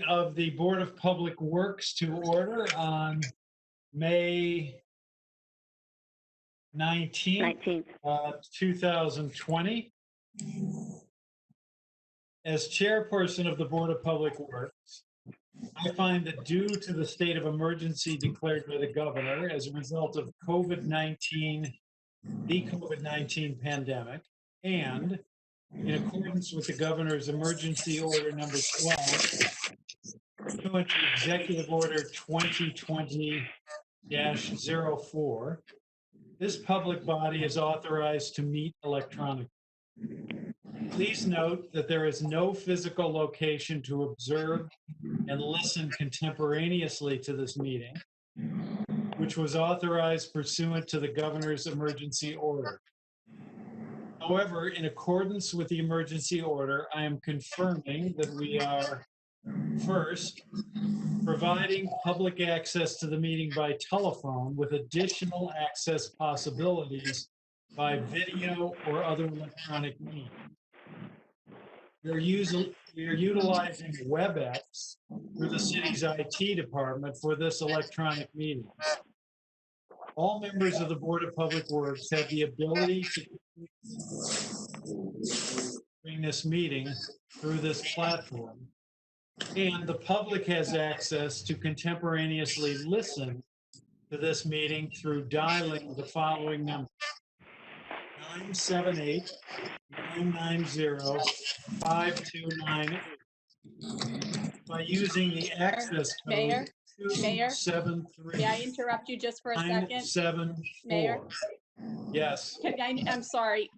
of the Board of Public Works to order on May 19th, 2020. As chairperson of the Board of Public Works, I find that due to the state of emergency declared by the governor as a result of the COVID-19 pandemic, and in accordance with the governor's emergency order number 12, pursuant to Executive Order 2020-04, this public body is authorized to meet electronically. Please note that there is no physical location to observe and listen contemporaneously to this meeting, which was authorized pursuant to the governor's emergency order. However, in accordance with the emergency order, I am confirming that we are, first, providing public access to the meeting by telephone with additional access possibilities by video or other electronic means. We are utilizing WebEx through the city's IT department for this electronic meeting. All members of the Board of Public Works have the ability to bring this meeting through this platform, and the public has access to contemporaneously listen to this meeting through dialing the following number: 978-990-5298. By using the access Mayor, code Mayor, 273. may I interrupt you just for a second? 974. Mayor? Yes. I'm sorry.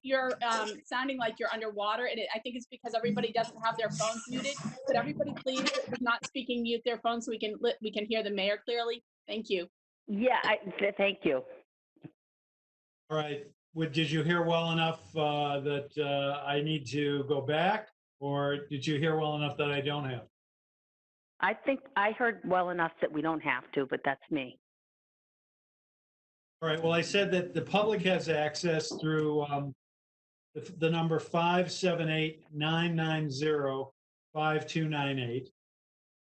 You're sounding like you're underwater, and I think it's because everybody doesn't have their phones muted. Could everybody please, who's not speaking, mute their phones so we can hear the mayor clearly? Thank you. Yeah, thank you. All right. Did you hear well enough that I need to go back, or did you hear well enough that I don't have? I think I heard well enough that we don't have to, but that's me. All right. Well, I said that the public has access through the number 578-990-5298,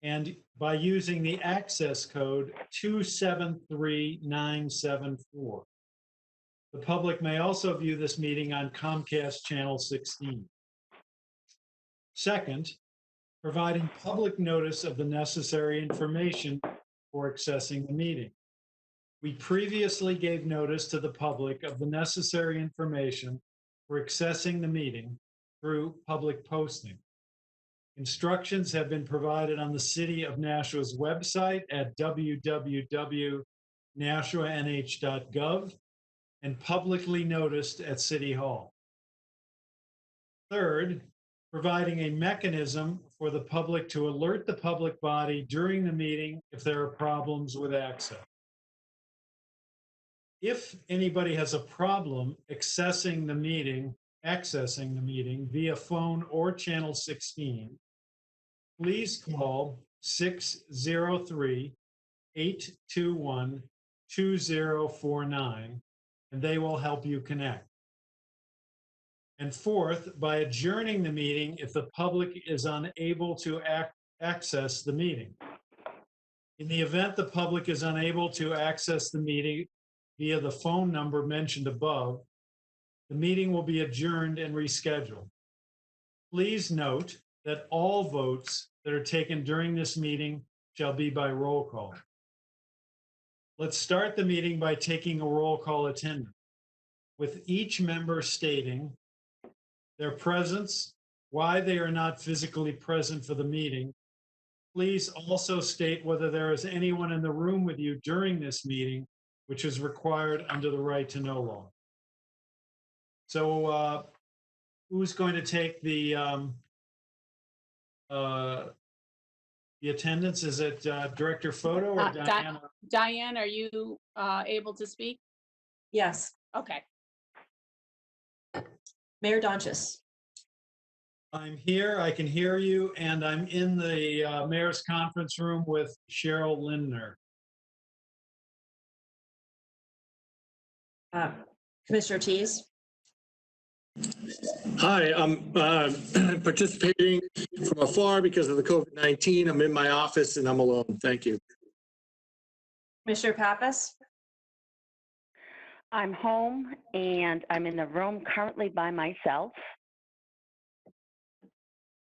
and by using the access code 273974. The public may also view this meeting on Comcast Channel 16. Second, providing public notice of the necessary information for accessing the meeting. We previously gave notice to the public of the necessary information for accessing the meeting through public posting. Instructions have been provided on the City of Nashua's website at www.nashuanh.gov and publicly noticed at City Hall. Third, providing a mechanism for the public to alert the public body during the meeting if there are problems with access. If anybody has a problem accessing the meeting via phone or channel 16, please call 603-821-2049 and they will help you connect. And fourth, by adjourning the meeting if the public is unable to access the meeting. In the event the public is unable to access the meeting via the phone number mentioned above, the meeting will be adjourned and rescheduled. Please note that all votes that are taken during this meeting shall be by roll call. Let's start the meeting by taking a roll call attendance, with each member stating their presence, why they are not physically present for the meeting. Please also state whether there is anyone in the room with you during this meeting, which is required under the right to know law. So who's going to take the attendance? Is it Director Photo or Diana? Diane, are you able to speak? Yes. Okay. Mayor Donchis. I'm here, I can hear you, and I'm in the mayor's conference room with Cheryl Lindner. Commissioner Tease. Hi, I'm participating from afar because of the COVID-19. I'm in my office and I'm alone. Thank you. Commissioner Pappas, I'm home and I'm in the room currently by myself.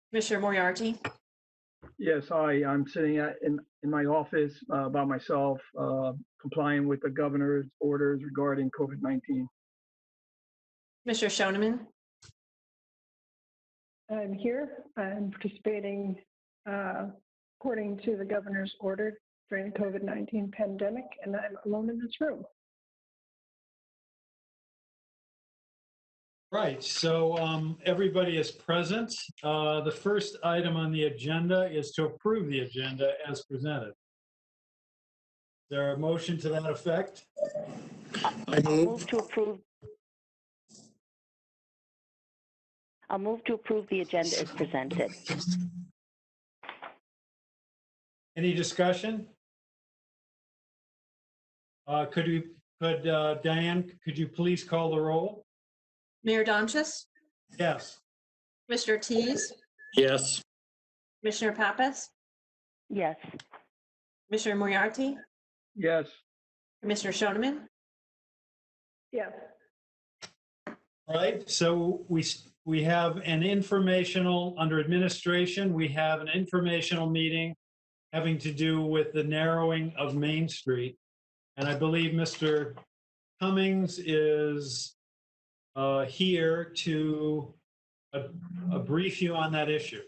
Commissioner Moriarty, Yes, hi, I'm sitting in my office by myself, complying with the governor's orders regarding COVID-19. Commissioner Shoneman, I'm here. I'm participating according to the governor's order during the COVID-19 pandemic, and I'm alone in this room. Right, so everybody is present. The first item on the agenda is to approve the agenda as presented. Is there a motion to that effect? I I'll move. move to approve. I'll move to approve the agenda as presented. Any discussion? Diane, could you please call the roll? Mayor Donches, Yes. Commissioner Tease, Yes. Commissioner Pappas, Yes. Commissioner Moriarty, Yes, Commissioner Shoneman, Yes. Right, so we have an informational, under administration, we have an informational meeting having to do with the narrowing of Main Street. And I believe Mr. Cummings is here to brief you on that issue.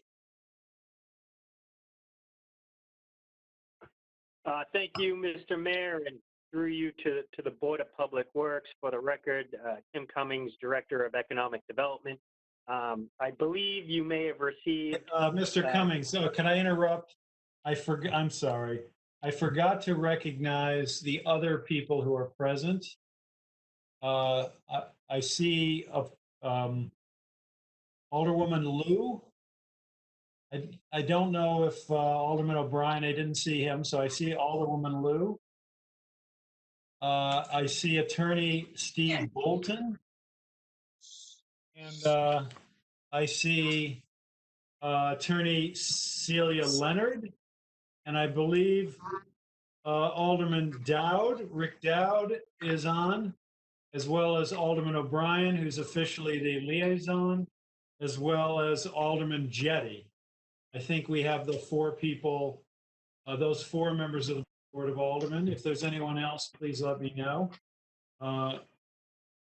Thank you, Mr. Mayor, and through you to the Board of Public Works. For the record, Tim Cummings, Director of Economic Development. I believe you may have received. Mr. Cummings, can I interrupt? I'm sorry. I forgot to recognize the other people who are present. I see Alderwoman Liu. I don't know if Alderman O'Brien, I didn't see him, so I see Alderwoman Liu. I see Attorney Steve Bolton. And I see Attorney Celia Leonard. And I believe Alderman Dowd, Rick Dowd is on, as well as Alderman O'Brien, who's officially the liaison, as well as Alderman Jettie. I think we have the four people, those four members of the Board of Aldermen. If there's anyone else, please let me know. Harriet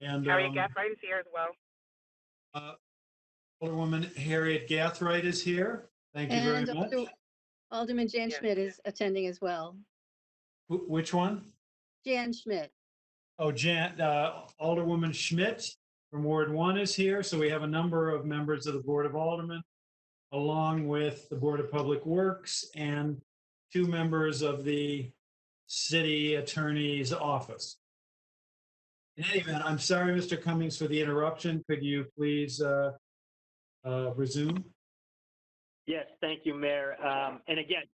Gathright is here as well. Alderwoman Harriet Gathright is here. Thank you very much. Alderman Jan Yes, Schmidt yes. is attending as well. Which one? Jan Schmidt. Oh, Alderwoman Schmidt from Ward 1 is here. So we have a number of members of the Board of Aldermen, along with the Board of Public Works and two members of the City Attorney's Office. In any event, I'm sorry, Mr. Cummings, for the interruption. Could you please resume? Yes, thank you, Mayor. And again,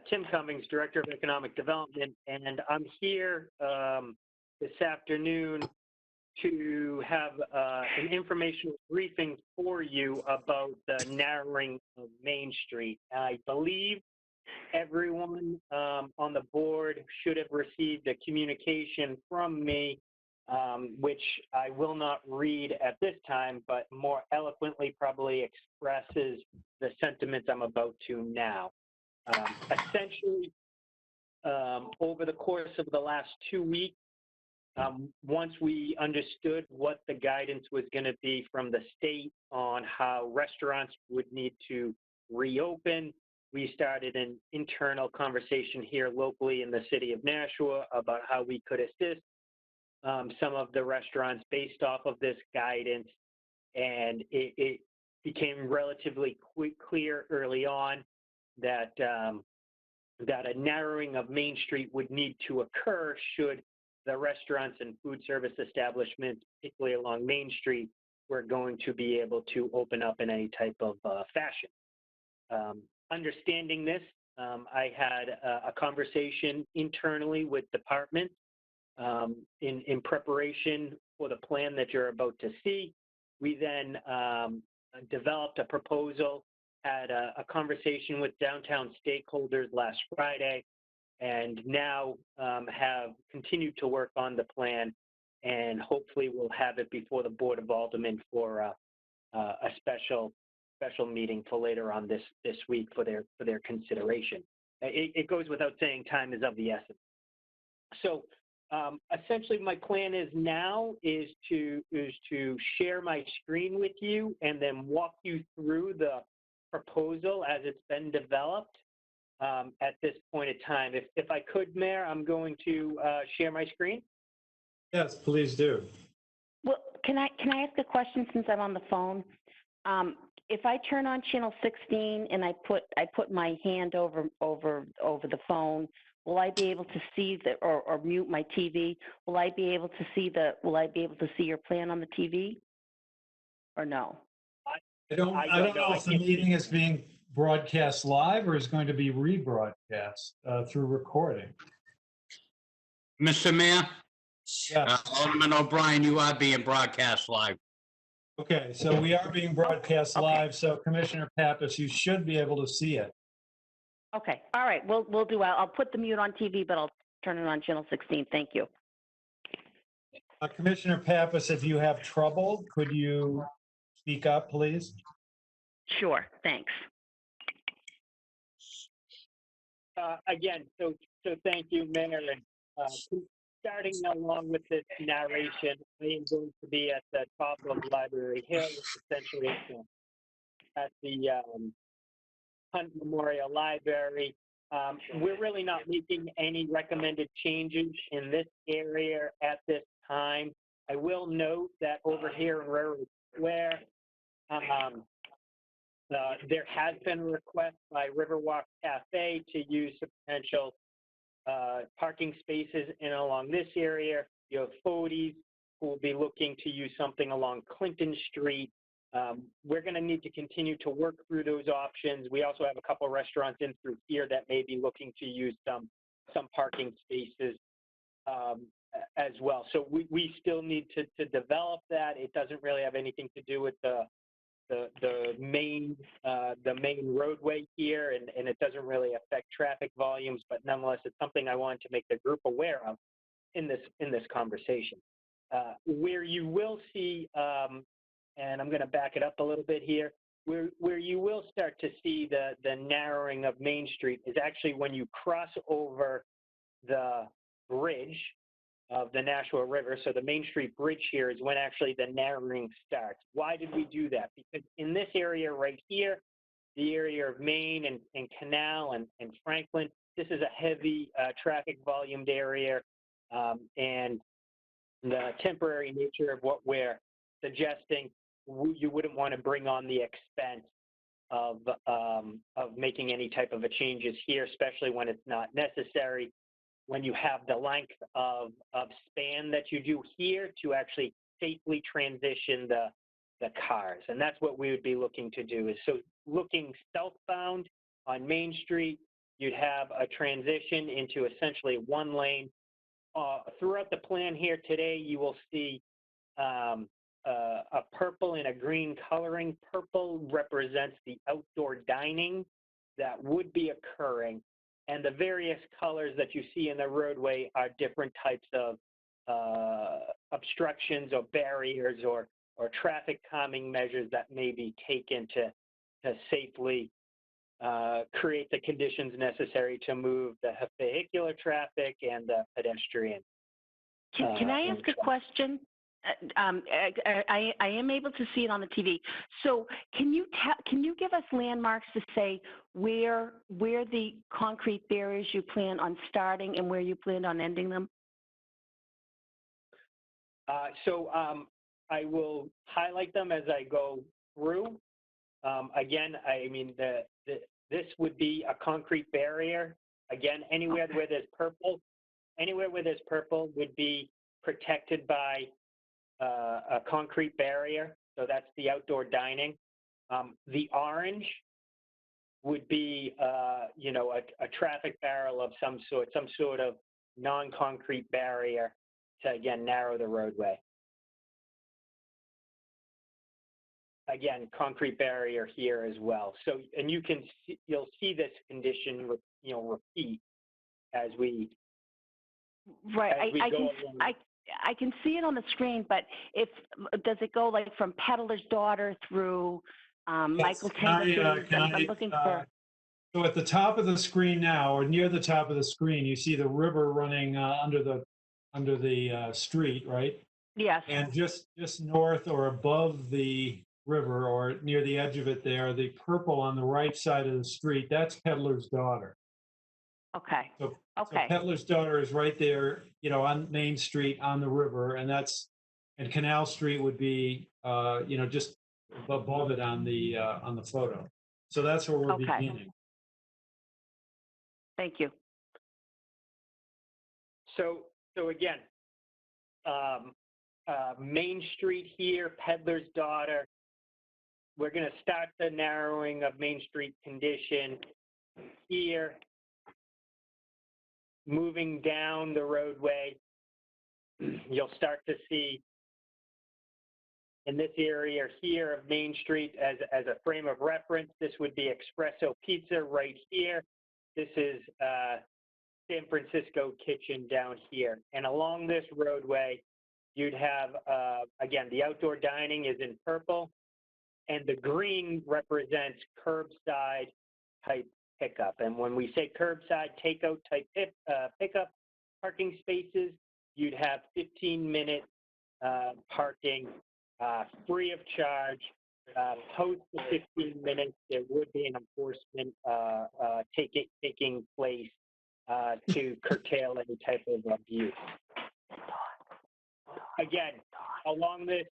Tim Cummings, Director of Economic Development, and I'm here this afternoon to have an informational briefing for you about the narrowing of Main Street. I believe everyone on the board should have received a communication from me, which I will not read at this time, but more eloquently probably expresses the sentiments I'm about to now. Essentially, over the course of the last 2 weeks, once we understood what the guidance was going to be from the state on how restaurants would need to reopen, we started an internal conversation here locally in the city of Nashua about how we could assist some of the restaurants based off of this guidance. And it became relatively clear early on that that a narrowing of Main Street would need to occur should the restaurants and food service establishments, particularly along Main Street, were going to be able to open up in any type of fashion. Understanding this, I had a conversation internally with departments in preparation for the plan that you're about to see. We then developed a proposal, had a conversation with downtown stakeholders last Friday, and now have continued to work on the plan, and hopefully we'll have it before the Board of Aldermen for a special meeting for later on this week for their consideration. It goes without saying, time is of the essence. So essentially, my plan is to share my screen with you and then walk you through the proposal as it's been developed at this point in time. If I could, Mayor, I'm going to share my screen. Yes, please do. Well, can I ask a question since I'm on the phone? If I turn on channel 16 and I put my hand over the phone, will I be able to see or mute my TV? Will I be able to see your plan on the TV? Or no? I don't know if the meeting is being broadcast live or is going to be rebroadcast through recording. Mr. Mayor, Yeah. Alderman O'Brien, you are being broadcast live. Okay, so we are being broadcast Okay. live. So Commissioner Pappas, you should be able to see it. Okay, all right, we'll do. I'll put the mute on TV, but I'll turn it on channel 16. Thank you. Commissioner Pappas, if you have trouble, could you speak up, please? Sure, thanks. Again, so thank you, Mayor. And starting along with this narration, I am going to be at the top of Library Hill, essentially at the Hunt Memorial Library. We're really not making any recommended changes in this area at this time. I will note that over here in Railroad Square, there has been a request by Riverwalk Cafe to use potential parking spaces in along this area. You have Fodes who will be looking to use something along Clinton Street. We're going to need to continue to work through those options. We also have a couple restaurants in through here that may be looking to use some parking spaces as well. So we still need to develop that. It doesn't really have anything to do with the main roadway here, and it doesn't really affect traffic volumes, but nonetheless, it's something I wanted to make the group aware of in this conversation. Where you will see, and I'm going to back it up a little bit here, where you will start to see the narrowing of Main Street is actually when you cross over the bridge of the Nashua River. So the Main Street Bridge here is when actually the narrowing starts. Why did we do that? Because in this area right here, the area of Main and Canal and Franklin, this is a heavy traffic volumed area, and the temporary nature of what we're suggesting, you wouldn't want to bring on the expense of making any type of a changes here, especially when it's not necessary. When you have the length of span that you do here to actually safely transition the cars. And that's what we would be looking to do is, so looking southbound on Main Street, you'd have a transition into essentially one lane. Throughout the plan here today, you will see a purple and a green coloring. Purple represents the outdoor dining that would be occurring. And the various colors that you see in the roadway are different types of obstructions or barriers or traffic calming measures that may be taken to safely create the conditions necessary to move the vehicular traffic and the pedestrian. Can I ask a question? I am able to see it on the TV. So can you give us landmarks to say where the concrete barriers you plan on starting and where you plan on ending them? So I will highlight them as I go through. Again, I mean, this would be a concrete barrier. Again, anywhere where there's purple would be protected by a concrete barrier, so that's the outdoor dining. The orange would be, a traffic barrier of some sort of non-concrete barrier to, again, narrow the roadway. again, concrete barrier here as well. So, and you can see, you'll see this condition, repeat as we Right, as we go along. I can see it on the screen, but does it go like from Peddler's Daughter through Michael Taylor? I'm looking for. So at the top of the screen now, or near the top of the screen, you see the river running under the street, right? Yes. And just north or above the river, or near the edge of it there, the purple on the right side of the street, that's Peddler's Daughter. Okay. So Okay. Peddler's Daughter is right there, on Main Street on the river, and Canal Street would be, just above it on the photo. So that's where we're Okay. beginning. Thank you. So again, Main Street here, Peddler's Daughter. We're going to start the narrowing of Main Street condition here, moving down the roadway. You'll start to see in this area here of Main Street as a frame of reference, this would be Espresso Pizza right here. This is San Francisco Kitchen down here. And along this roadway, you'd have, again, the outdoor dining is in purple, and the green represents curbside type pickup. And when we say curbside takeout type pickup parking spaces, you'd have 15-minute parking free of charge. Post the 15 minutes, there would be an enforcement taking place to curtail any type of abuse. Again, along this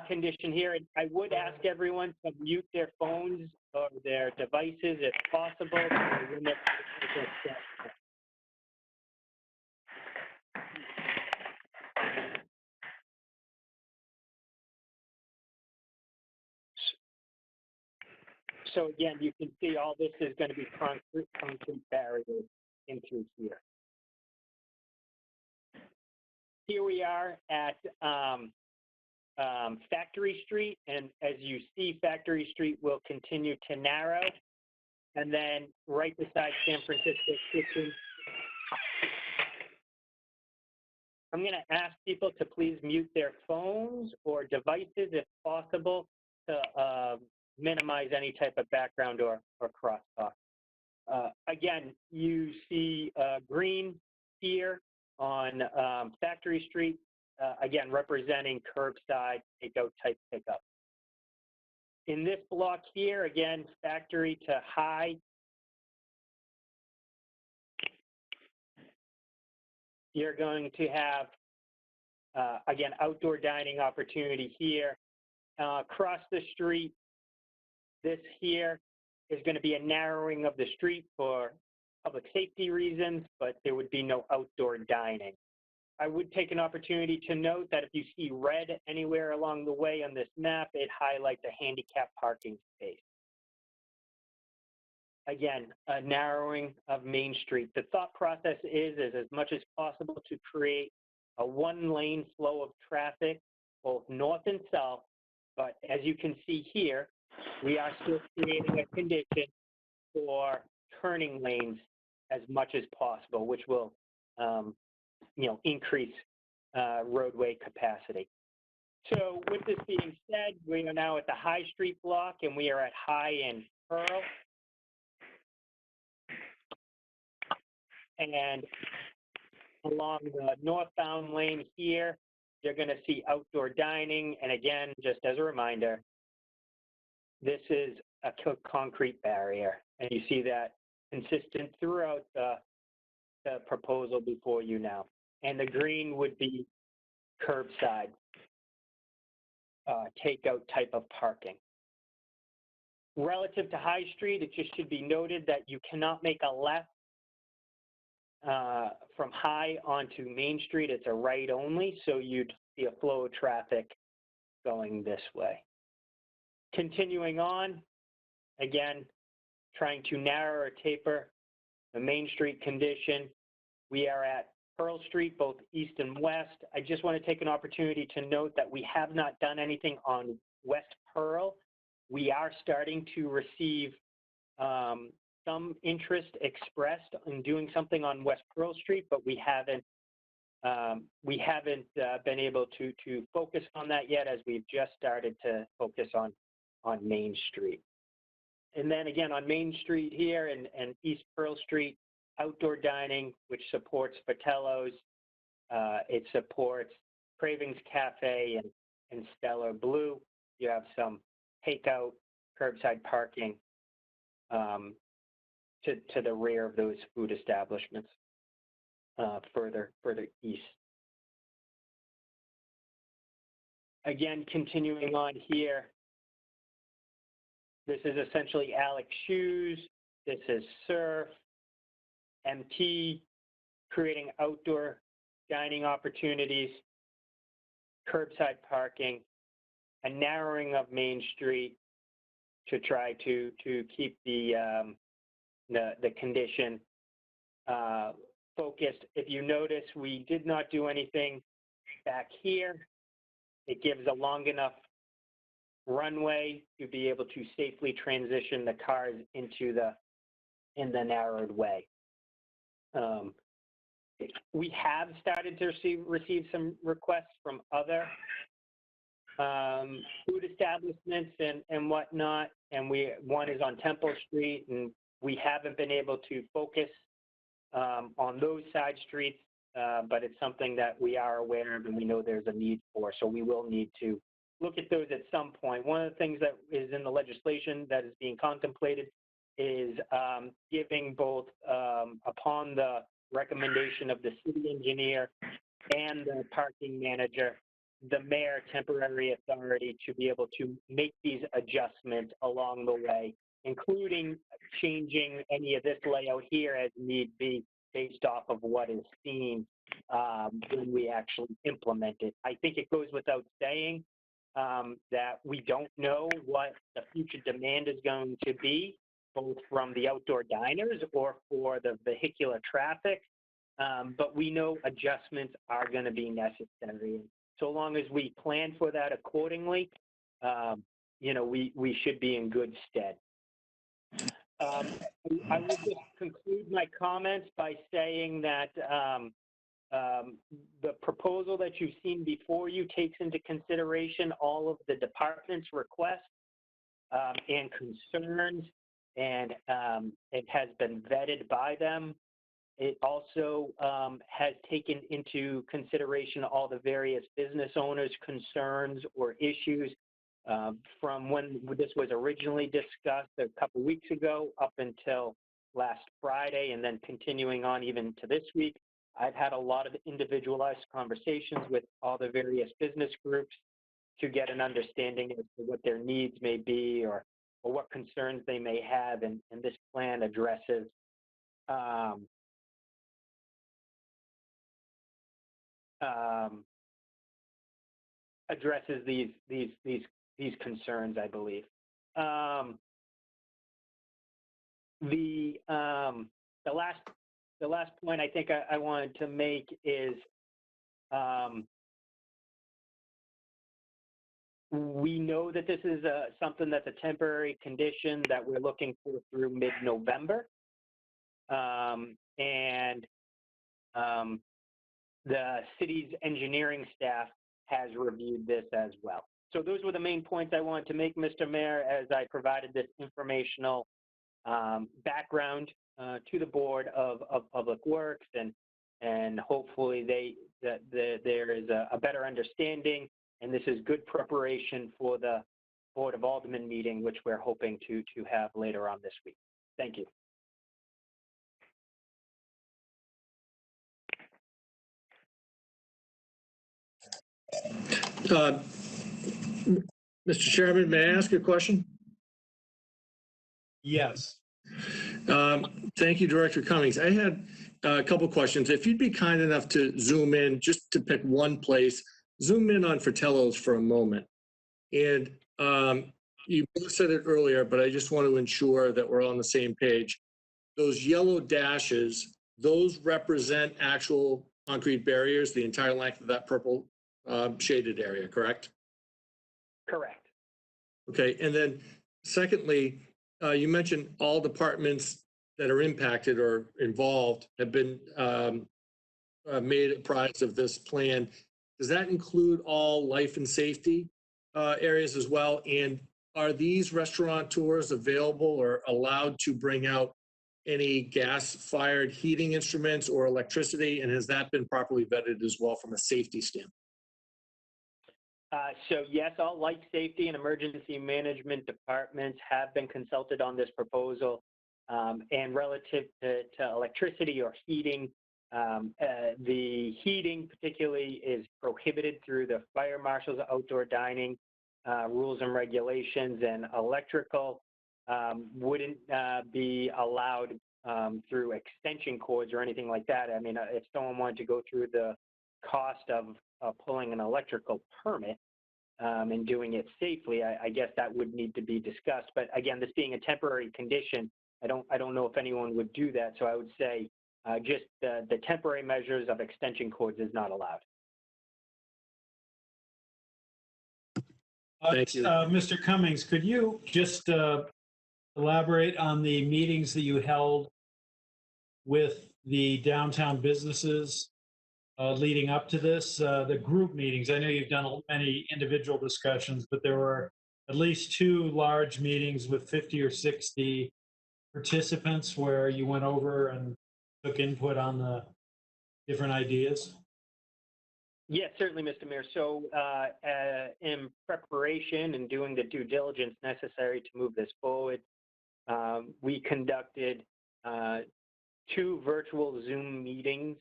condition here, I would ask everyone to mute their phones or their devices if possible to limit. So again, you can see all this is going to be concrete barriers in through here. Here we are at Factory Street, and as you see, Factory Street will continue to narrow, and then right beside San Francisco Kitchen. I'm going to ask people to please mute their phones or devices if possible to minimize any type of background or crosstalk. Again, you see green here on Factory Street, again, representing curbside takeout type pickup. In this block here, again, Factory to High, you're going to have, again, outdoor dining opportunity here. Across the street, this here is going to be a narrowing of the street for public safety reasons, but there would be no outdoor dining. I would take an opportunity to note that if you see red anywhere along the way on this map, it highlights a handicap parking space. Again, a narrowing of Main Street. The thought process is as much as possible to create a one-lane flow of traffic, both north and south, but as you can see here, we are still creating a condition for turning lanes as much as possible, which will, increase roadway capacity. So with this being said, we are now at the High Street block, and we are at High and Pearl. And along the northbound lane here, you're going to see outdoor dining. And again, just as a reminder, this is a concrete barrier. And you see that consistent throughout the proposal before you now. And the green would be curbside takeout type of parking. Relative to High Street, it just should be noted that you cannot make a left from High onto Main Street. It's a right only, so you'd see a flow of traffic going this way. Continuing on, again, trying to narrow or taper the Main Street condition. We are at Pearl Street, both east and west. I just want to take an opportunity to note that we have not done anything on West Pearl. We are starting to receive some interest expressed in doing something on West Pearl Street, but we haven't been able to focus on that yet, as we've just started to focus on Main Street. And then again, on Main Street here and East Pearl Street, outdoor dining, which supports Fratello's, it supports Cravings Cafe and Stellar Blue. You have some takeout, curbside parking to the rear of those food establishments, further east. Again, continuing on here, this is essentially Alex Shoes. This is Surf, MT, creating outdoor dining opportunities, curbside parking, a narrowing of Main Street to try to keep the condition focused. If you notice, we did not do anything back here. It gives a long enough runway to be able to safely transition the cars into in the narrowed way. We have started to receive some requests from other food establishments and whatnot, and one is on Temple Street, and we haven't been able to focus on those side streets, but it's something that we are aware of and we know there's a need for, so we will need to look at those at some point. One of the things that is in the legislation that is being contemplated is giving both, upon the recommendation of the city engineer and the parking manager, the mayor temporary authority to be able to make these adjustments along the way, including changing any of this layout here as need be based off of what is seen when we actually implement it. I think it goes without saying that we don't know what the future demand is going to be, both from the outdoor diners or for the vehicular traffic, but we know adjustments are going to be necessary. So long as we plan for that accordingly, we should be in good stead. I will just conclude my comments by saying that the proposal that you've seen before you takes into consideration all of the department's requests and concerns, and it has been vetted by them. It also has taken into consideration all the various business owners' concerns or issues from when this was originally discussed a couple weeks ago up until last Friday, and then continuing on even to this week. I've had a lot of individualized conversations with all the various business groups to get an understanding as to what their needs may be or what concerns they may have, and this plan addresses these concerns, I believe. The last point I think I wanted to make is we know that this is something that's a temporary condition that we're looking for through mid-November, and the city's engineering staff has reviewed this as well. So those were the main points I wanted to make, Mr. Mayor, as I provided this informational background to the Board of Public Works, and hopefully there is a better understanding, and this is good preparation for the Board of Aldermen meeting, which we're hoping to have later on this week. Thank you. Mr. Chairman, may I ask a question? Yes. Thank you, Director Cummings. I had a couple questions. If you'd be kind enough to zoom in, just to pick one place, zoom in on Fratello's for a moment. And you both said it earlier, but I just want to ensure that we're on the same page. Those yellow dashes, those represent actual concrete barriers, the entire length of that purple shaded area, correct? Correct. Okay, and then Secondly, you mentioned all departments that are impacted or involved have been made apprised of this plan. Does that include all life and safety areas as well? And are these restaurateurs available or allowed to bring out any gas-fired heating instruments or electricity? And has that been properly vetted as well from a safety standpoint? So yes, all life safety and emergency management departments have been consulted on this proposal. And relative to electricity or heating, the heating particularly is prohibited through the fire marshal's outdoor dining rules and regulations, and electrical wouldn't be allowed through extension cords or anything like that. I mean, if someone wanted to go through the cost of pulling an electrical permit and doing it safely, I guess that would need to be discussed. But again, this being a temporary condition, I don't know if anyone would do that. So I would say just the temporary measures of extension cords is not allowed. Thank you. Mr. Cummings, could you just elaborate on the meetings that you held with the downtown businesses leading up to this, the group meetings? I know you've done many individual discussions, but there were at least 2 large meetings with 50 or 60 participants where you went over and took input on the different ideas. Yes, certainly, Mr. Mayor. So in preparation and doing the due diligence necessary to move this forward, we conducted 2 virtual Zoom meetings.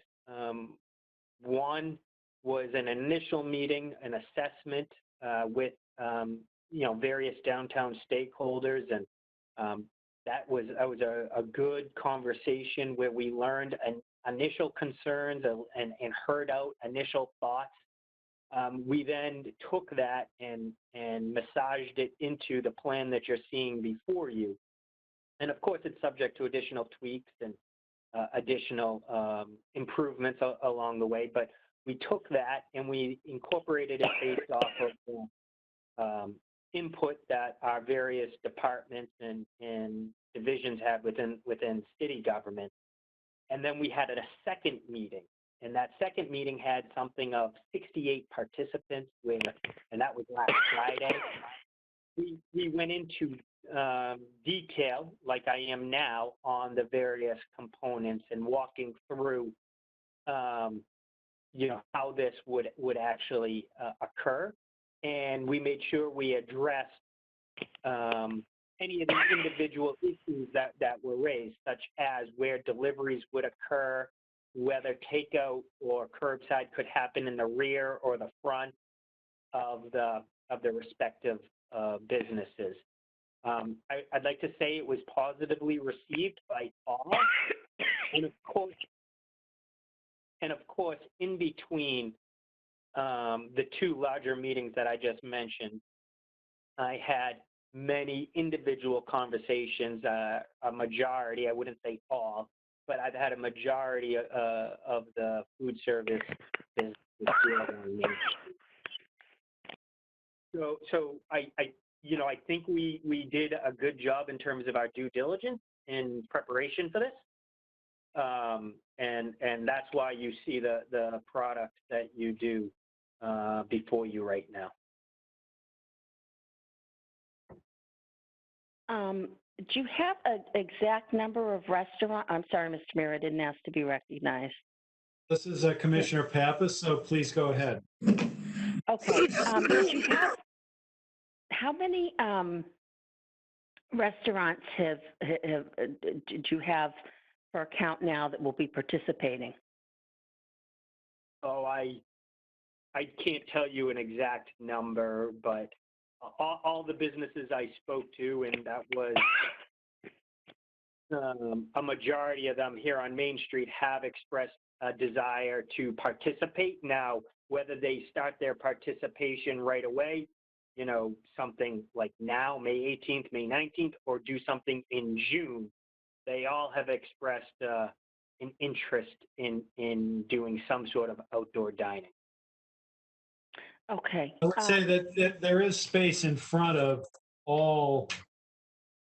One was an initial meeting, an assessment with various downtown stakeholders, and that was a good conversation where we learned initial concerns and heard out initial thoughts. We then took that and massaged it into the plan that you're seeing before you. And of course, it's subject to additional tweaks and additional improvements along the way. But we took that and we incorporated it based off of input that our various departments and divisions have within city government. And then we had a second meeting. And that second meeting had something of 68 participants, and that was last Friday. We went into detail, like I am now, on the various components and walking through, how this would actually occur. And we made sure we addressed any of the individual issues that were raised, such as where deliveries would occur, whether takeout or curbside could happen in the rear or the front of the respective businesses. I'd like to say it was positively received by all, and of course, in between the 2 larger meetings that I just mentioned, I had many individual conversations, a majority, I wouldn't say all, but I've had a majority of the food service business. So I think we did a good job in terms of our due diligence in preparation for this. And that's why you see the product that you do before you right now. Do you have an exact number of restaurants? I'm sorry, Mr. Mayor, I didn't ask to be recognized. This is Commissioner Pappas, so please go ahead. Okay. Do you have, how many restaurants do you have for account now that will be participating? Oh, I can't tell you an exact number, but all the businesses I spoke to, and that was a majority of them here on Main Street, have expressed a desire to participate. Now, whether they start their participation right away, something like now, May 18th, May 19th, or do something in June, they all have expressed an interest in doing some sort of outdoor dining. Okay. I would say that there is space in front of all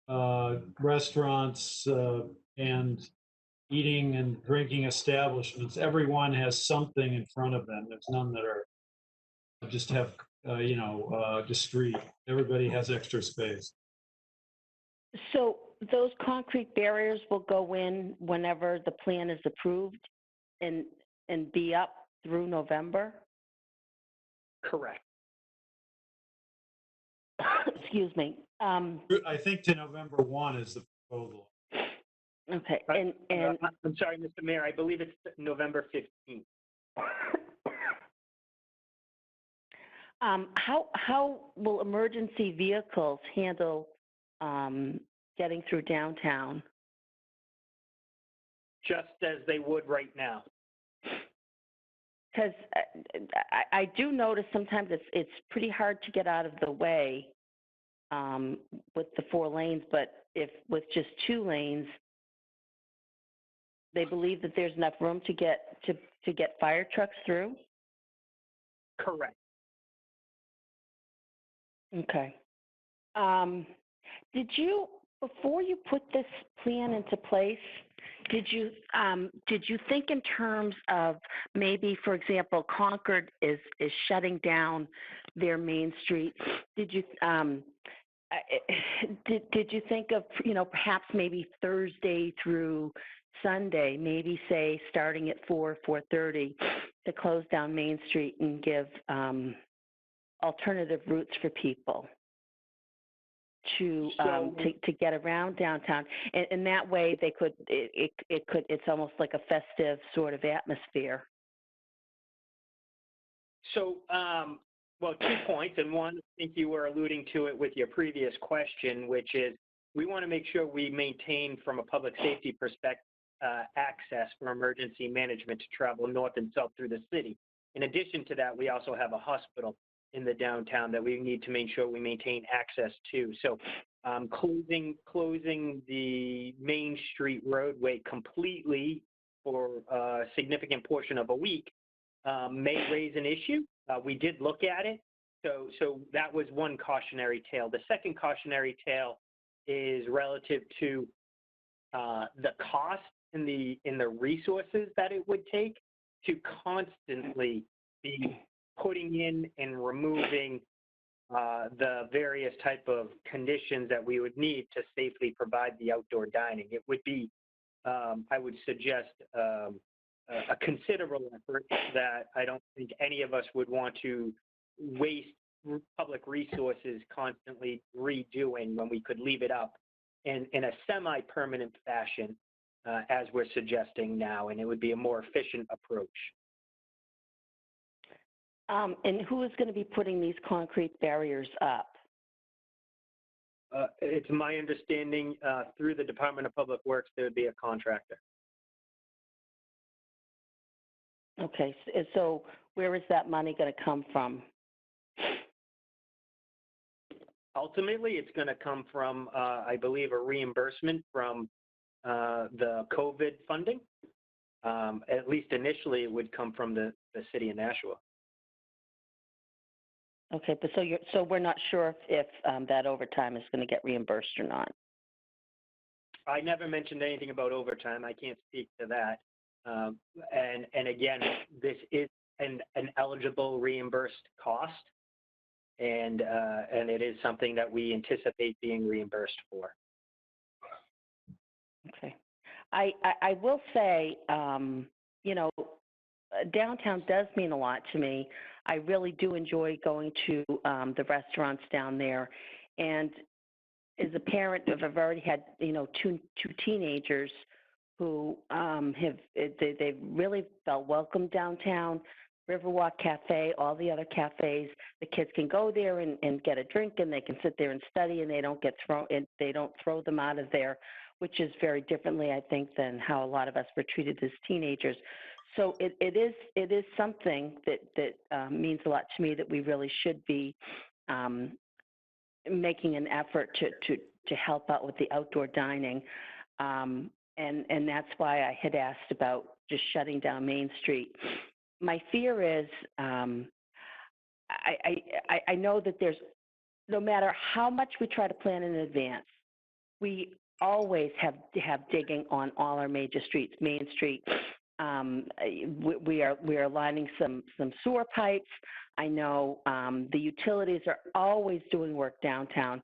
restaurants and eating and drinking establishments. Everyone has something in front of them. There's none that are just have, just street. Everybody has extra space. So those concrete barriers will go in whenever the plan is approved and be up through November? Correct. Excuse me. I think to November 1 is the proposal. Okay, and I'm sorry, Mr. Mayor, I believe it's November 15th. how will emergency vehicles handle getting through downtown? Just as they would right now. Because I do notice sometimes it's pretty hard to get out of the way with the 4 lanes, but if with just 2 lanes, they believe that there's enough room to get fire trucks through? Correct. Okay. Did you, before you put this plan into place, did you think in terms of maybe, for example, Concord is shutting down their Main Street? Did you did you think of, perhaps maybe Thursday through Sunday, maybe say starting at 4:30 to close down Main Street and give alternative routes for people to get around downtown, and that way they could it's almost like a festive sort of atmosphere. So, well, 2 points, and one, I think you were alluding to it with your previous question, which is we want to make sure we maintain, from a public safety perspective, access for emergency management to travel north and south through the city. In addition to that, we also have a hospital in the downtown that we need to make sure we maintain access to. So closing the Main Street roadway completely for a significant portion of a week may raise an issue. We did look at it. So that was one cautionary tale. The second cautionary tale is relative to the cost and the resources that it would take to constantly be putting in and removing the various type of conditions that we would need to safely provide the outdoor dining. It would be, I would suggest, a considerable effort that I don't think any of us would want to waste public resources constantly redoing when we could leave it up in a semi-permanent fashion, as we're suggesting now, and it would be a more efficient approach. And who is going to be putting these concrete barriers up? It's my understanding through the Department of Public Works, there would be a contractor. Okay, so where is that money going to come from? Ultimately, it's going to come from, I believe, a reimbursement from the COVID funding. At least initially, it would come from the city of Nashua. Okay, but so we're not sure if that overtime is going to get reimbursed or not. I never mentioned anything about overtime. I can't speak to that. And again, this is an eligible reimbursed cost, and it is something that we anticipate being reimbursed for. Okay, I will say, downtown does mean a lot to me. I really do enjoy going to the restaurants down there, and as a parent, I've already had two teenagers who they've really felt welcome downtown. Riverwalk Cafe, all the other cafes, the kids can go there and get a drink, and they can sit there and study, and they don't throw them out of there, which is very differently, I think, than how a lot of us were treated as teenagers. So it is something that means a lot to me, that we really should be making an effort to help out with the outdoor dining. And that's why I had asked about just shutting down Main Street. My fear is, I know that there's, no matter how much we try to plan in advance, we always have digging on all our major streets, Main Street. We are lining some sewer pipes. I know the utilities are always doing work downtown.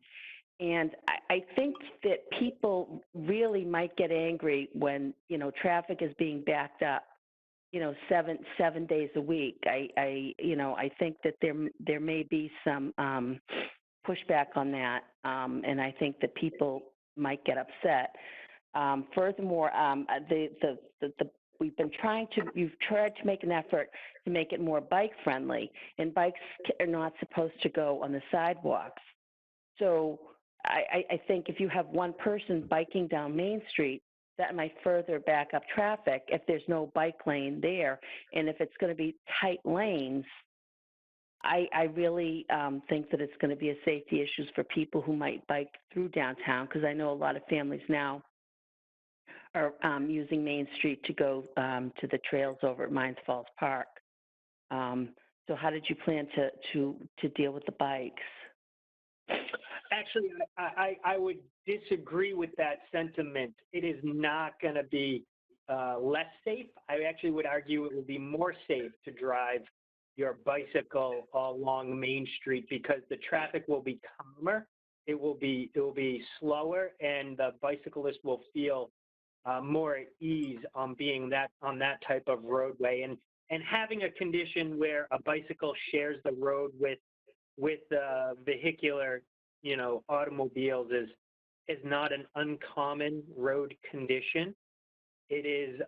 And I think that people really might get angry when, traffic is being backed up, 7 days a week. I think that there may be some pushback on that, and I think that people might get upset. Furthermore, you've tried to make an effort to make it more bike friendly, and bikes are not supposed to go on the sidewalks. So I think if you have one person biking down Main Street, that might further back up traffic if there's no bike lane there. And if it's going to be tight lanes, I really think that it's going to be a safety issues for people who might bike through downtown, because I know a lot of families now are using Main Street to go to the trails over at Mines Falls Park. So how did you plan to deal with the bikes? Actually, I would disagree with that sentiment. It is not going to be less safe. I actually would argue it will be more safe to drive your bicycle along Main Street, because the traffic will be calmer. It will be slower, and the bicyclist will feel more at ease on being on that type of roadway. And having a condition where a bicycle shares the road with vehicular, automobiles is not an uncommon road condition. It is,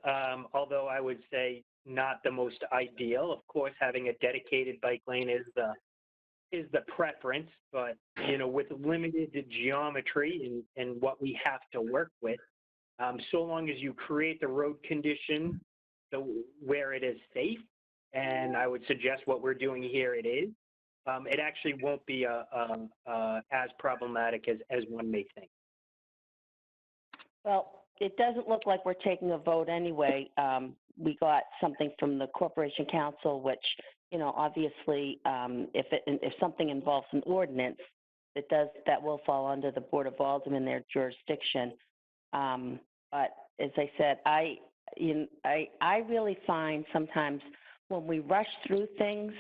although I would say not the most ideal. Of course, having a dedicated bike lane is the preference, but with limited geometry and what we have to work with, so long as you create the road condition where it is safe, and I would suggest what we're doing here it is, it actually won't be as problematic as one may think. Well, it doesn't look like we're taking a vote anyway. We got something from the Corporation Council, which, obviously, if something involves an ordinance, that will fall under the Board of Aldermen, their jurisdiction. But as I said, I really find sometimes when we rush through things,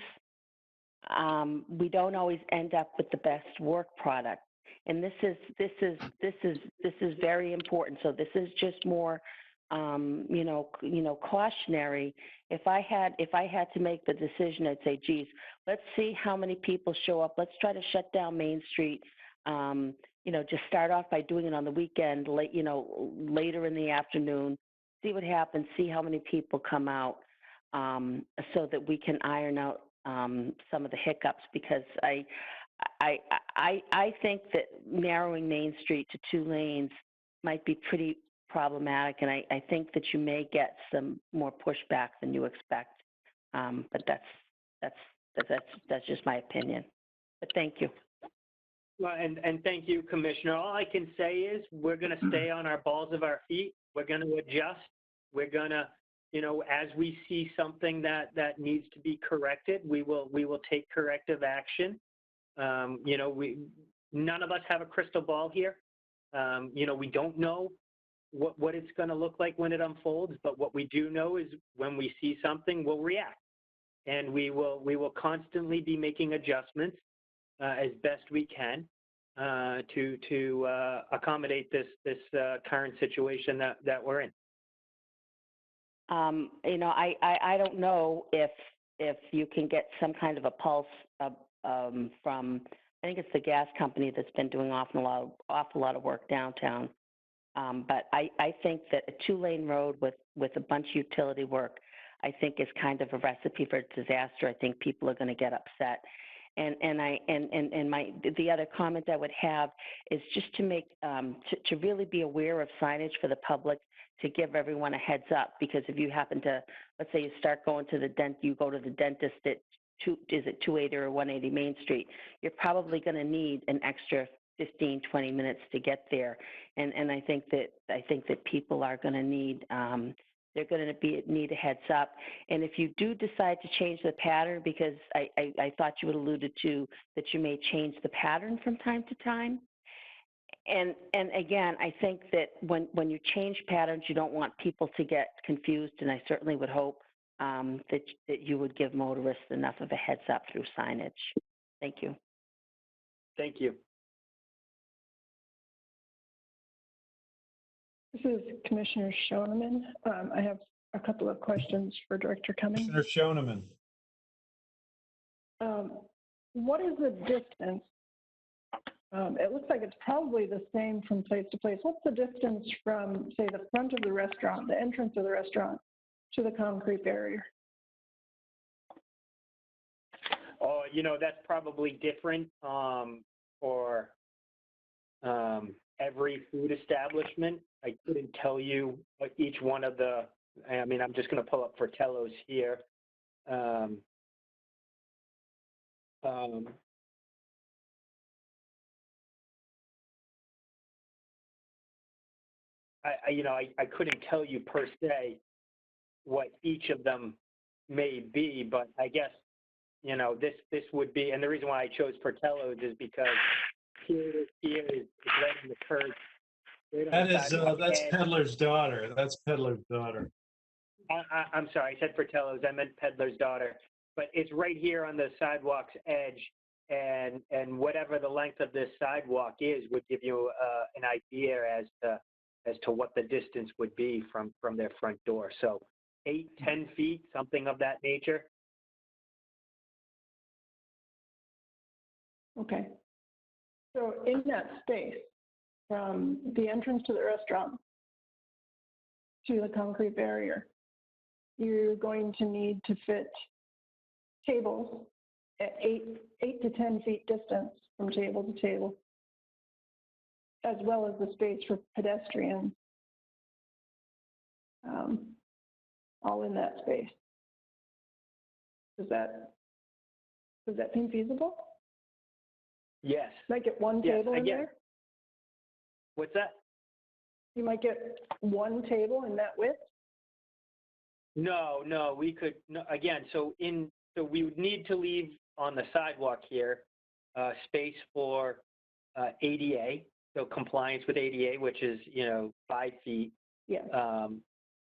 we don't always end up with the best work product. And this is very important. So this is just more, cautionary. If I had to make the decision, I'd say, geez, let's see how many people show up. Let's try to shut down Main Street. Just start off by doing it on the weekend, later in the afternoon. See what happens. See how many people come out, so that we can iron out some of the hiccups. Because I think that narrowing Main Street to 2 lanes might be pretty problematic, and I think that you may get some more pushback than you expect. But that's just my opinion. But thank you. Well, and thank you, Commissioner. All I can say is we're going to stay on our balls of our feet. We're going to adjust. We're going to, as we see something that needs to be corrected, we will take corrective action. None of us have a crystal ball here. We don't know what it's going to look like when it unfolds, but what we do know is when we see something, we'll react, and we will constantly be making adjustments as best we can to accommodate this current situation that we're in. I don't know if you can get some kind of a pulse from, I think it's the gas company that's been doing awful lot of work downtown. But I think that a 2-lane road with a bunch of utility work, I think is kind of a recipe for disaster. I think people are going to get upset. And the other comment I would have is just to make to really be aware of signage for the public, to give everyone a heads up. Because if you happen to, let's say you start going to you go to the dentist at 280 or 180 Main Street, you're probably going to need an extra 15, 20 minutes to get there. And I think that people are going to need they're going to need a heads up. And if you do decide to change the pattern, because I thought you had alluded to that you may change the pattern from time to time, And again, I think that when you change patterns, you don't want people to get confused, and I certainly would hope that you would give motorists enough of a heads up through signage. Thank you. Thank you. This is Commissioner Shoneman. I have a couple of questions for Director Cummings. Commissioner Shoneman. What is the distance? It looks like it's probably the same from place to place. What's the distance from, say, the front of the restaurant, the entrance of the restaurant, to the concrete barrier? Oh, that's probably different for every food establishment. I couldn't tell you what each one of I'm just going to pull up Fratello's here. I couldn't tell you per se what each of them may be, but I guess, this would be, and the reason why I chose Portello's is because here is right in the curve. Right on the sidewalk That's edge. Peddler's Daughter. That's Peddler's Daughter. I'm sorry, I said Portello's, I meant Peddler's Daughter, but it's right here on the sidewalk's edge, and whatever the length of this sidewalk is would give you an idea as to what the distance would be from their front door. So 8-10 feet, something of that nature. Okay. So in that space, from the entrance to the restaurant to the concrete barrier, you're going to need to fit tables at 8 to 10 feet distance from table to table, as well as the space for pedestrians, all in that space. Does that seem feasible? Yes. Might get one Yes, table in again. there? What's that? You might get one table in that width? No, we could, no, again, so we would need to leave on the sidewalk here, space for ADA, so compliance with ADA, which is, 5 feet. Yes.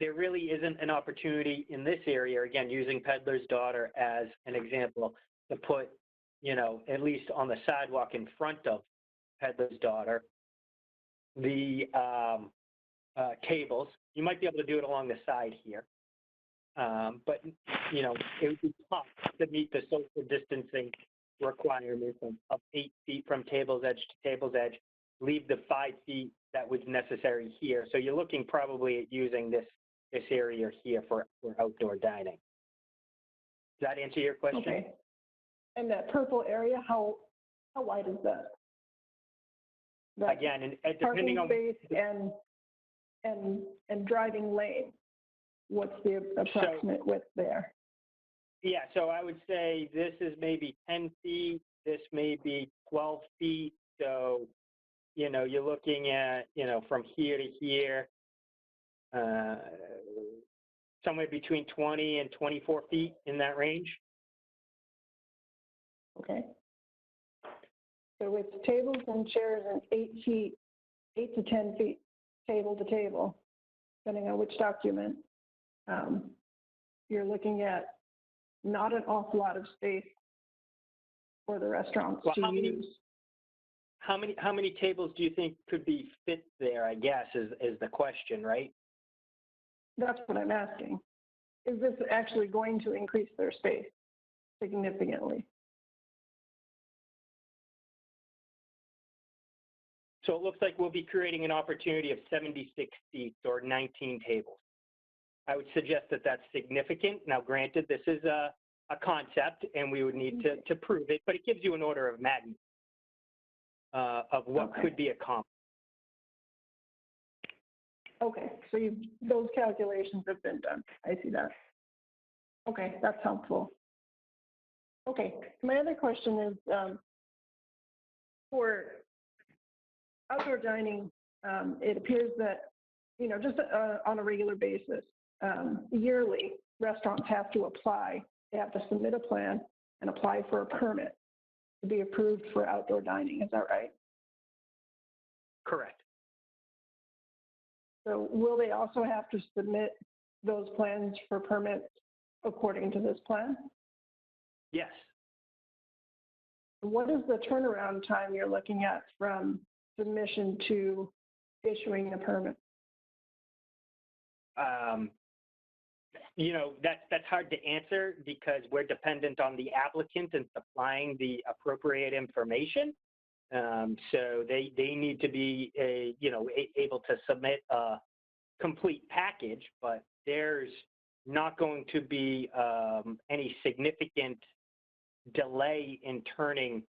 There really isn't an opportunity in this area, again, using Peddler's Daughter as an example, to put, at least on the sidewalk in front of Peddler's Daughter, the tables. You might be able to do it along the side here. But, it would be tough to meet the social distancing requirements of 8 feet from table's edge to table's edge, leave the 5 feet that was necessary here. So you're looking probably at using this area here for outdoor dining. Does that answer your question? Okay. And that purple area, how wide is that? Again, and depending parking on space and driving lane, what's the approximate width there? Yeah, so I would say this is maybe 10 feet, this may be 12 feet. So, you're looking at, from here to here, somewhere between 20 and 24 feet in that range. Okay. So it's tables and chairs and 8 to 10 feet, table to table, depending on which document. You're looking at not an awful lot of space for the restaurants Well, to use. How many tables do you think could be fit there, I guess, is the question, right? That's what I'm asking. Is this actually going to increase their space significantly? So it looks like we'll be creating an opportunity of 76 seats or 19 tables. I would suggest that that's significant. Now, granted, this is a concept and we would need to prove it, but it gives you an order of magnitude of what could be accomplished. Okay, so those calculations have been done. I see that. Okay, that's helpful. Okay, my other question is for outdoor dining, it appears that, just on a regular basis, yearly, restaurants have to apply. They have to submit a plan and apply for a permit to be approved for outdoor dining. Is that right? Correct. So will they also have to submit those plans for permits according to this plan? Yes. What is the turnaround time you're looking at from submission to issuing the permit? That's hard to answer because we're dependent on the applicant and supplying the appropriate information. So they need to be able to submit a complete package, but there's not going to be any significant delay in turning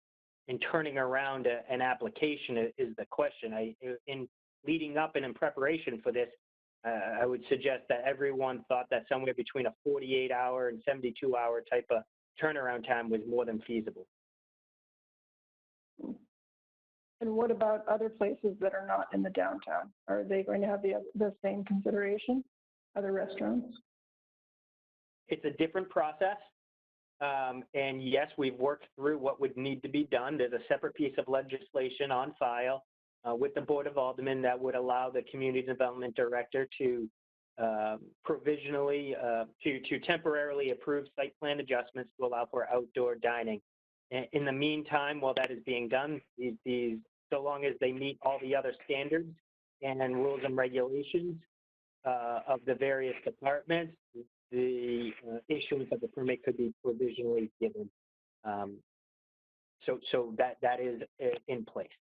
around an application is the question. In leading up and in preparation for this, I would suggest that everyone thought that somewhere between a 48-hour and 72-hour type of turnaround time was more than feasible. And what about other places that are not in the downtown? Are they going to have the same consideration? Other restaurants? It's a different process. And yes, we've worked through what would need to be done. There's a separate piece of legislation on file with the Board of Aldermen that would allow the Community Development Director to provisionally, to temporarily approve site plan adjustments to allow for outdoor dining. In the meantime, while that is being done, these so long as they meet all the other standards and rules and regulations of the various departments, the issuance of the permit could be provisionally given. So that is in place.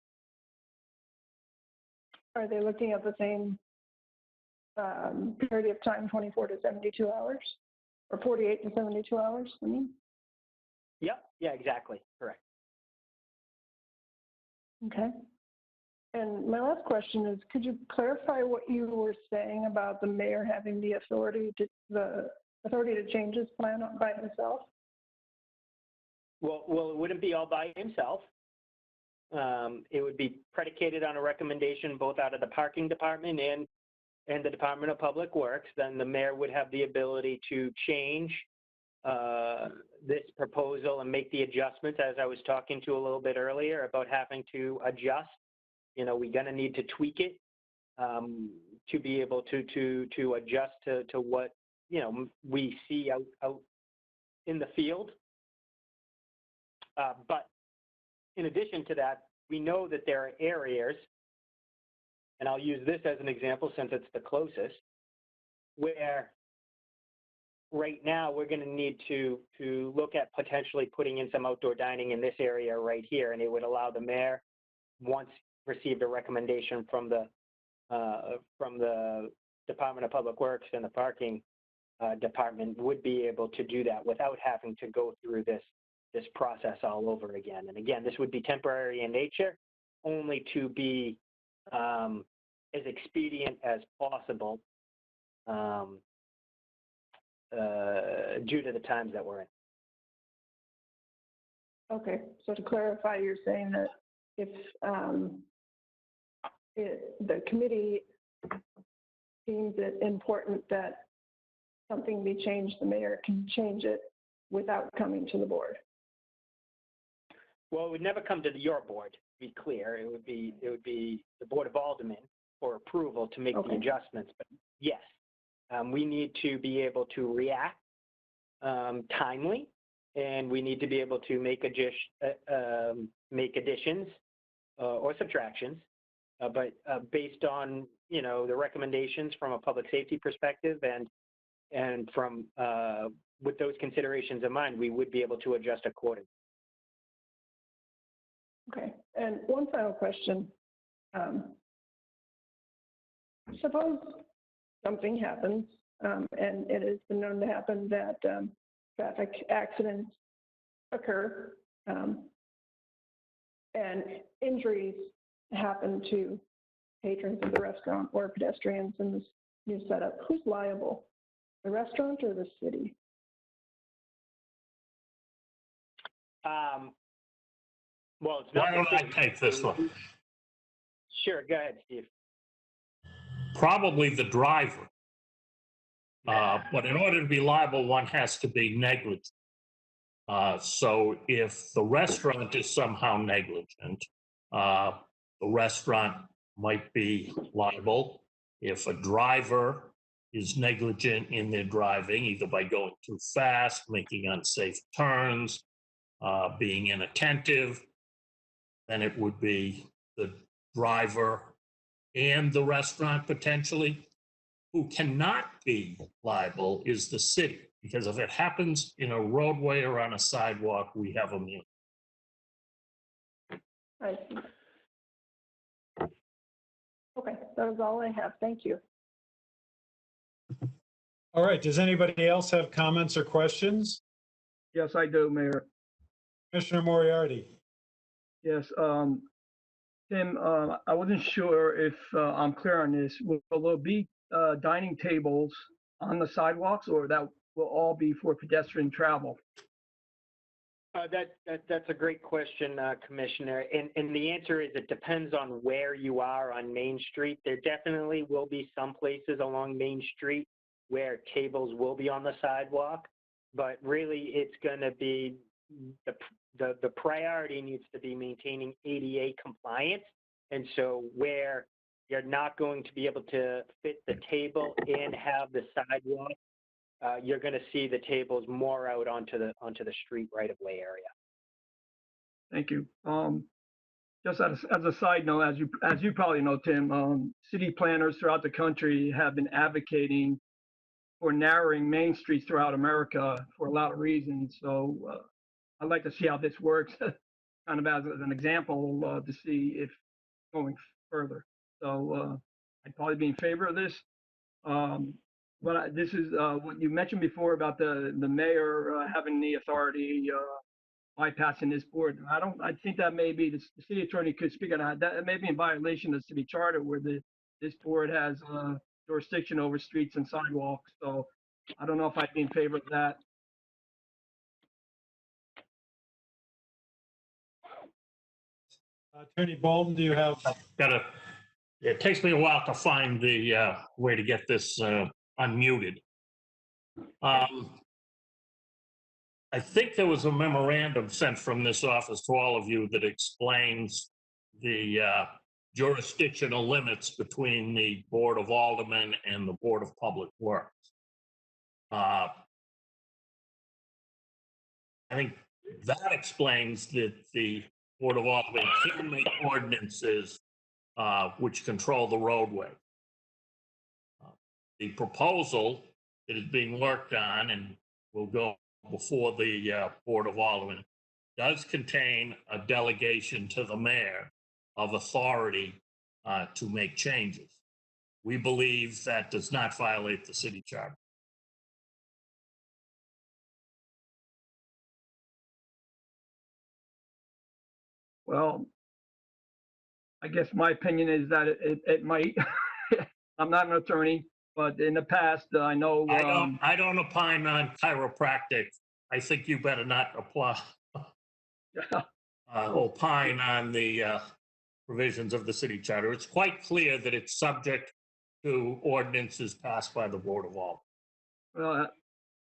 Are they looking at the same period of time, 24 to 72 hours? Or 48 to 72 hours, I mean? Yep, yeah, exactly, correct. Okay. And my last question is, could you clarify what you were saying about the mayor having the authority to change his plan by himself? Well, it wouldn't be all by himself. It would be predicated on a recommendation both out of the parking department and the Department of Public Works. Then the mayor would have the ability to change this proposal and make the adjustments, as I was talking to a little bit earlier about having to adjust. We're going to need to tweak it to be able to adjust to what we see out in the field. But in addition to that, we know that there are areas, and I'll use this as an example since it's the closest, where right now we're going to need to look at potentially putting in some outdoor dining in this area right here, and it would allow the mayor, once received a recommendation from the Department of Public Works and the parking department, would be able to do that without having to go through this process all over again. And again, this would be temporary in nature, only to be as expedient as possible due to the times that we're in. Okay, so to clarify, you're saying that if the committee deems it important that something be changed, the mayor can change it without coming to the board. Well, it would never come to your board, to be clear. It would be the Board of Aldermen for approval to make the adjustments. But yes, we need to be able to react timely, and we need to be able to make additions or subtractions. But based on the recommendations from a public safety perspective and from with those considerations in mind, we would be able to adjust accordingly. Okay, and one final question. Suppose something happens, and it has been known to happen that traffic accidents occur, and injuries happen to patrons of the restaurant or pedestrians in this new setup. Who's liable, the restaurant or the city? Well, it's not. Why don't I take this one? Sure, go ahead, Steve. Probably the driver. But in order to be liable, one has to be negligent. So if the restaurant is somehow negligent, the restaurant might be liable. If a driver is negligent in their driving, either by going too fast, making unsafe turns, being inattentive, then it would be the driver and the restaurant potentially. Who cannot be liable is the city, because if it happens in a roadway or on a sidewalk, we have immunity. I see. Okay, that is all I have. Thank you. All right, does anybody else have comments or questions? Yes, I do, Mayor. Commissioner Moriarty? Yes, Tim, I wasn't sure if I'm clear on this. Will there be dining tables on the sidewalks, or that will all be for pedestrian travel? That's a great question, Commissioner. And the answer is it depends on where you are on Main Street. There definitely will be some places along Main Street where tables will be on the sidewalk, but really it's going to be the priority needs to be maintaining ADA compliance. And so where you're not going to be able to fit the table and have the sidewalk, you're going to see the tables more out onto the street right-of-way area. Thank you. Just as a side note, as you probably know, Tim, city planners throughout the country have been advocating for narrowing main streets throughout America for a lot of reasons. So I'd like to see how this works, kind of as an example to see if going further. So I'd probably be in favor of this. But this is what you mentioned before about the mayor having the authority bypassing this board. I think that maybe the city attorney could speak on that. That may be in violation of city charter where this board has jurisdiction over streets and sidewalks. So I don't know if I'd be in favor of that. Attorney Bolden, do you have? It takes me a while to find the way to get this unmuted. I think there was a memorandum sent from this office to all of you that explains the jurisdictional limits between the Board of Aldermen and the Board of Public Works. I think that explains that the Board of Aldermen can make ordinances which control the roadway. The proposal that is being worked on and will go before the Board of Aldermen does contain a delegation to the mayor of authority to make changes. We believe that does not violate the city charter. Well, I guess my opinion is that it might. I'm not an attorney, but in the past, I know. I don't opine on chiropractic. I think you better not apply. Opine on the provisions of the city charter. It's quite clear that it's subject to ordinances passed by the Board of Aldermen. Well,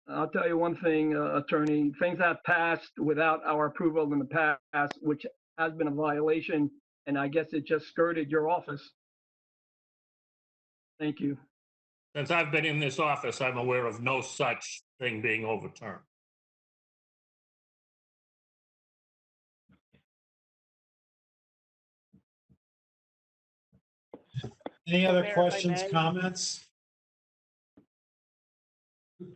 I'll tell you one thing, attorney, things have passed without our approval in the past, which has been a violation, and I guess it just skirted your office. Thank you. Since I've been in this office, I'm aware of no such thing being overturned. Any other Mayor, if I questions, may. comments?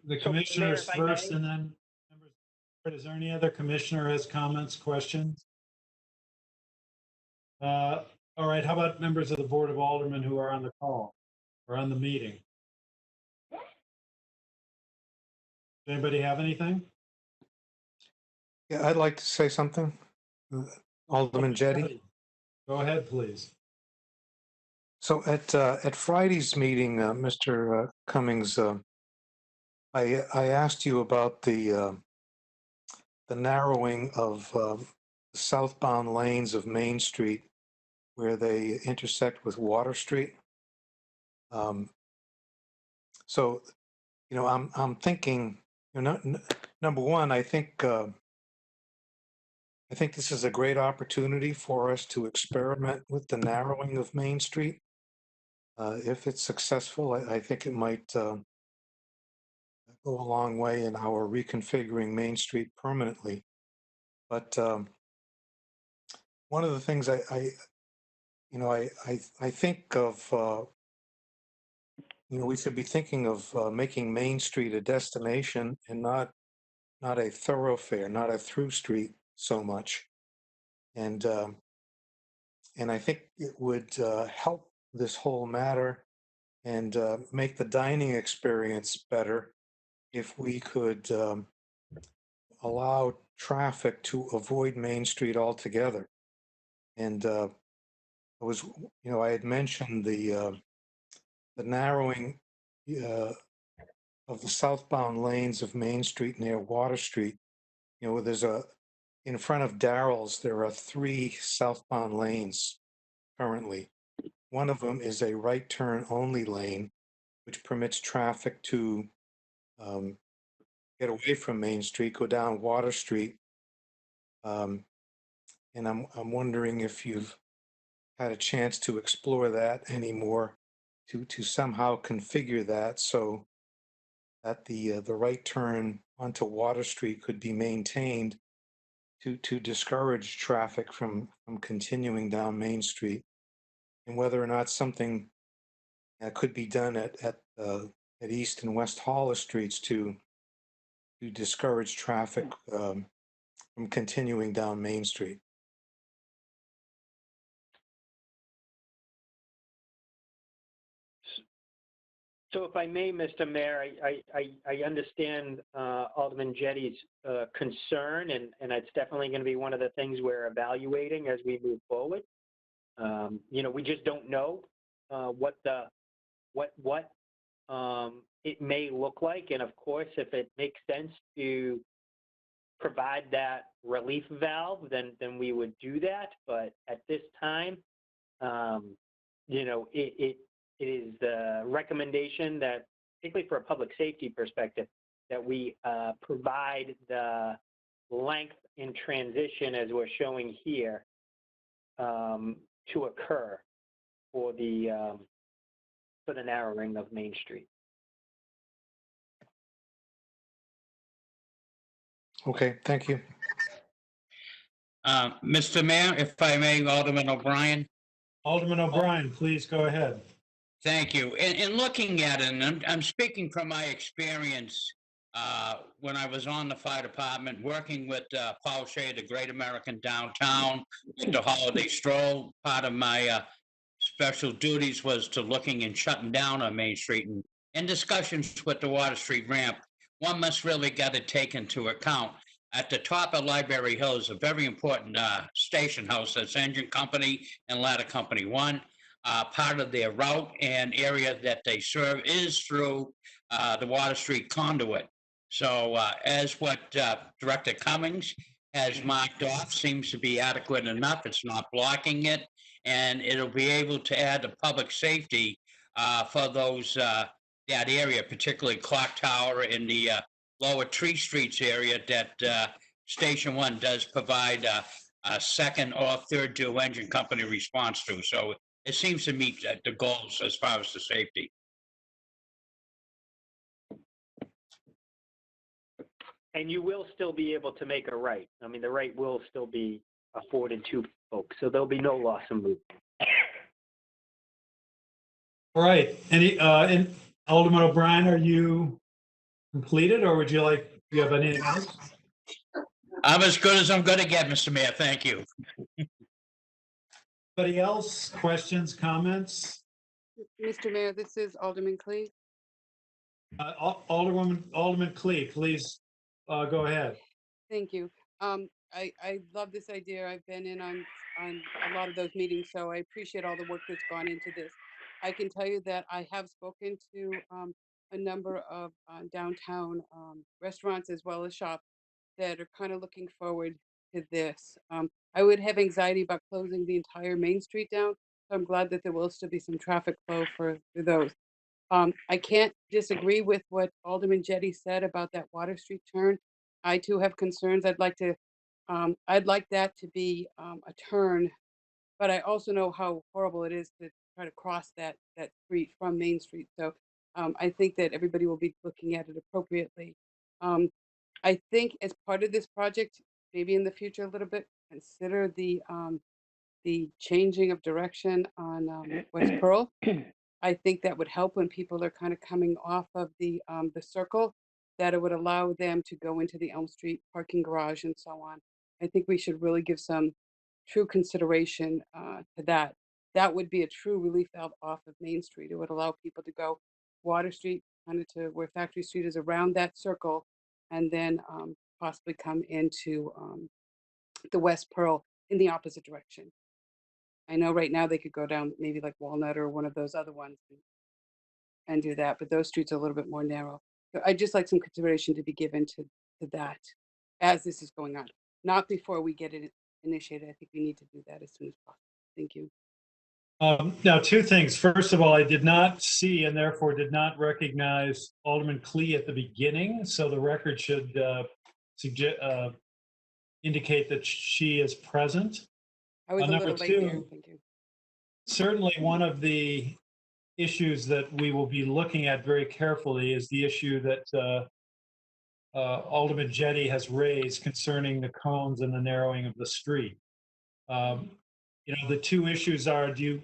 The commissioners Mayor, if I first may. and then members. Is there any other commissioner has comments, questions? All right, how about members of the Board of Aldermen who are on the call or on the meeting? Does anybody have anything? Yeah, I'd like to say something. Alderman Jettie. Go ahead, please. So at Friday's meeting, Mr. Cummings, I asked you about the narrowing of southbound lanes of Main Street where they intersect with Water Street. So, you know, I'm thinking, you know, number one, I think I think this is a great opportunity for us to experiment with the narrowing of Main Street. If it's successful, I think it might go a long way in our reconfiguring Main Street permanently. But one of the things I think of, we should be thinking of making Main Street a destination and not a thoroughfare, not a through street so much. And I think it would help this whole matter and make the dining experience better if we could allow traffic to avoid Main Street altogether. And I had mentioned the narrowing of the southbound lanes of Main Street near Water Street. In front of Darrell's, there are 3 southbound lanes currently. One of them is a right turn only lane, which permits traffic to get away from Main Street, go down Water Street. And I'm wondering if you've had a chance to explore that anymore, to somehow configure that so that the right turn onto Water Street could be maintained to discourage traffic from continuing down Main Street, and whether or not something could be done at East and West Hollis Streets to discourage traffic from continuing down Main Street. So if I may, Mr. Mayor, I understand Alderman Jetty's concern, and it's definitely going to be one of the things we're evaluating as we move forward. We just don't know what it may look like, and of course, if it makes sense to provide that relief valve, then we would do that. But at this time, it is the recommendation that, particularly for a public safety perspective, that we provide the length in transition as we're showing here to occur for the narrowing of Main Street. Okay, thank you. Mr. Mayor, if I may, Alderman O'Brien. Alderman O'Brien, please go ahead. Thank you. In looking at it, and I'm speaking from my experience when I was on the fire department, working with Paul Shea, the Great American Downtown, the Holiday Stroll. Part of my special duties was to looking and shutting down on Main Street, and in discussions with the Water Street ramp, one must really get it taken into account. At the top of Library Hill is a very important station house. That's Engine Company and Ladder Company 1. Part of their route and area that they serve is through the Water Street conduit. So as what Director Cummings has marked off seems to be adequate enough. It's not blocking it, and it'll be able to add to public safety for those that area, particularly Clock Tower in the lower Tree Streets area that Station 1 does provide a second or third dual engine company response to. So it seems to meet the goals as far as the safety. And you will still be able to make a right. I mean, the right will still be afforded to folks, so there'll be no loss of movement. All right. And Alderman O'Brien, are you completed, or would you have anything else? I'm as good as I'm going to get, Mr. Mayor. Thank you. Anybody else? Questions, comments? Mr. Mayor, this is Alderman Clee. Alderman Clee, please go ahead. Thank you. I love this idea. I've been in on a lot of those meetings, so I appreciate all the work that's gone into this. I can tell you that I have spoken to a number of downtown restaurants as well as shops that are kind of looking forward to this. I would have anxiety about closing the entire Main Street down, so I'm glad that there will still be some traffic flow for those. I can't disagree with what Alderman Jetty said about that Water Street turn. I too have concerns. I'd like to I'd like that to be a turn, but I also know how horrible it is to try to cross that street from Main Street. So I think that everybody will be looking at it appropriately. Um, I think as part of this project, maybe in the future a little bit, consider the changing of direction on West Pearl. I think that would help when people are kind of coming off of the circle, that it would allow them to go into the Elm Street parking garage and so on. I think we should really give some true consideration to that. That would be a true relief valve off of Main Street. It would allow people to go Water Street, kind of to where Factory Street is around that circle, and then possibly come into the West Pearl in the opposite direction. I know right now they could go down maybe like Walnut or one of those other ones and do that, but those streets are a little bit more narrow. So I'd just like some consideration to be given to that as this is going on, not before we get it initiated. I think we need to do that as soon as possible. Thank you. Now, two things. First of all, I did not see and therefore did not recognize Alderman Clee at the beginning, so the record should indicate that she is present. I was a Number little late there. two, Thank you. certainly one of the issues that we will be looking at very carefully is the issue that Alderman Jettie has raised concerning the cones and the narrowing of the street. You know, the two issues are, do you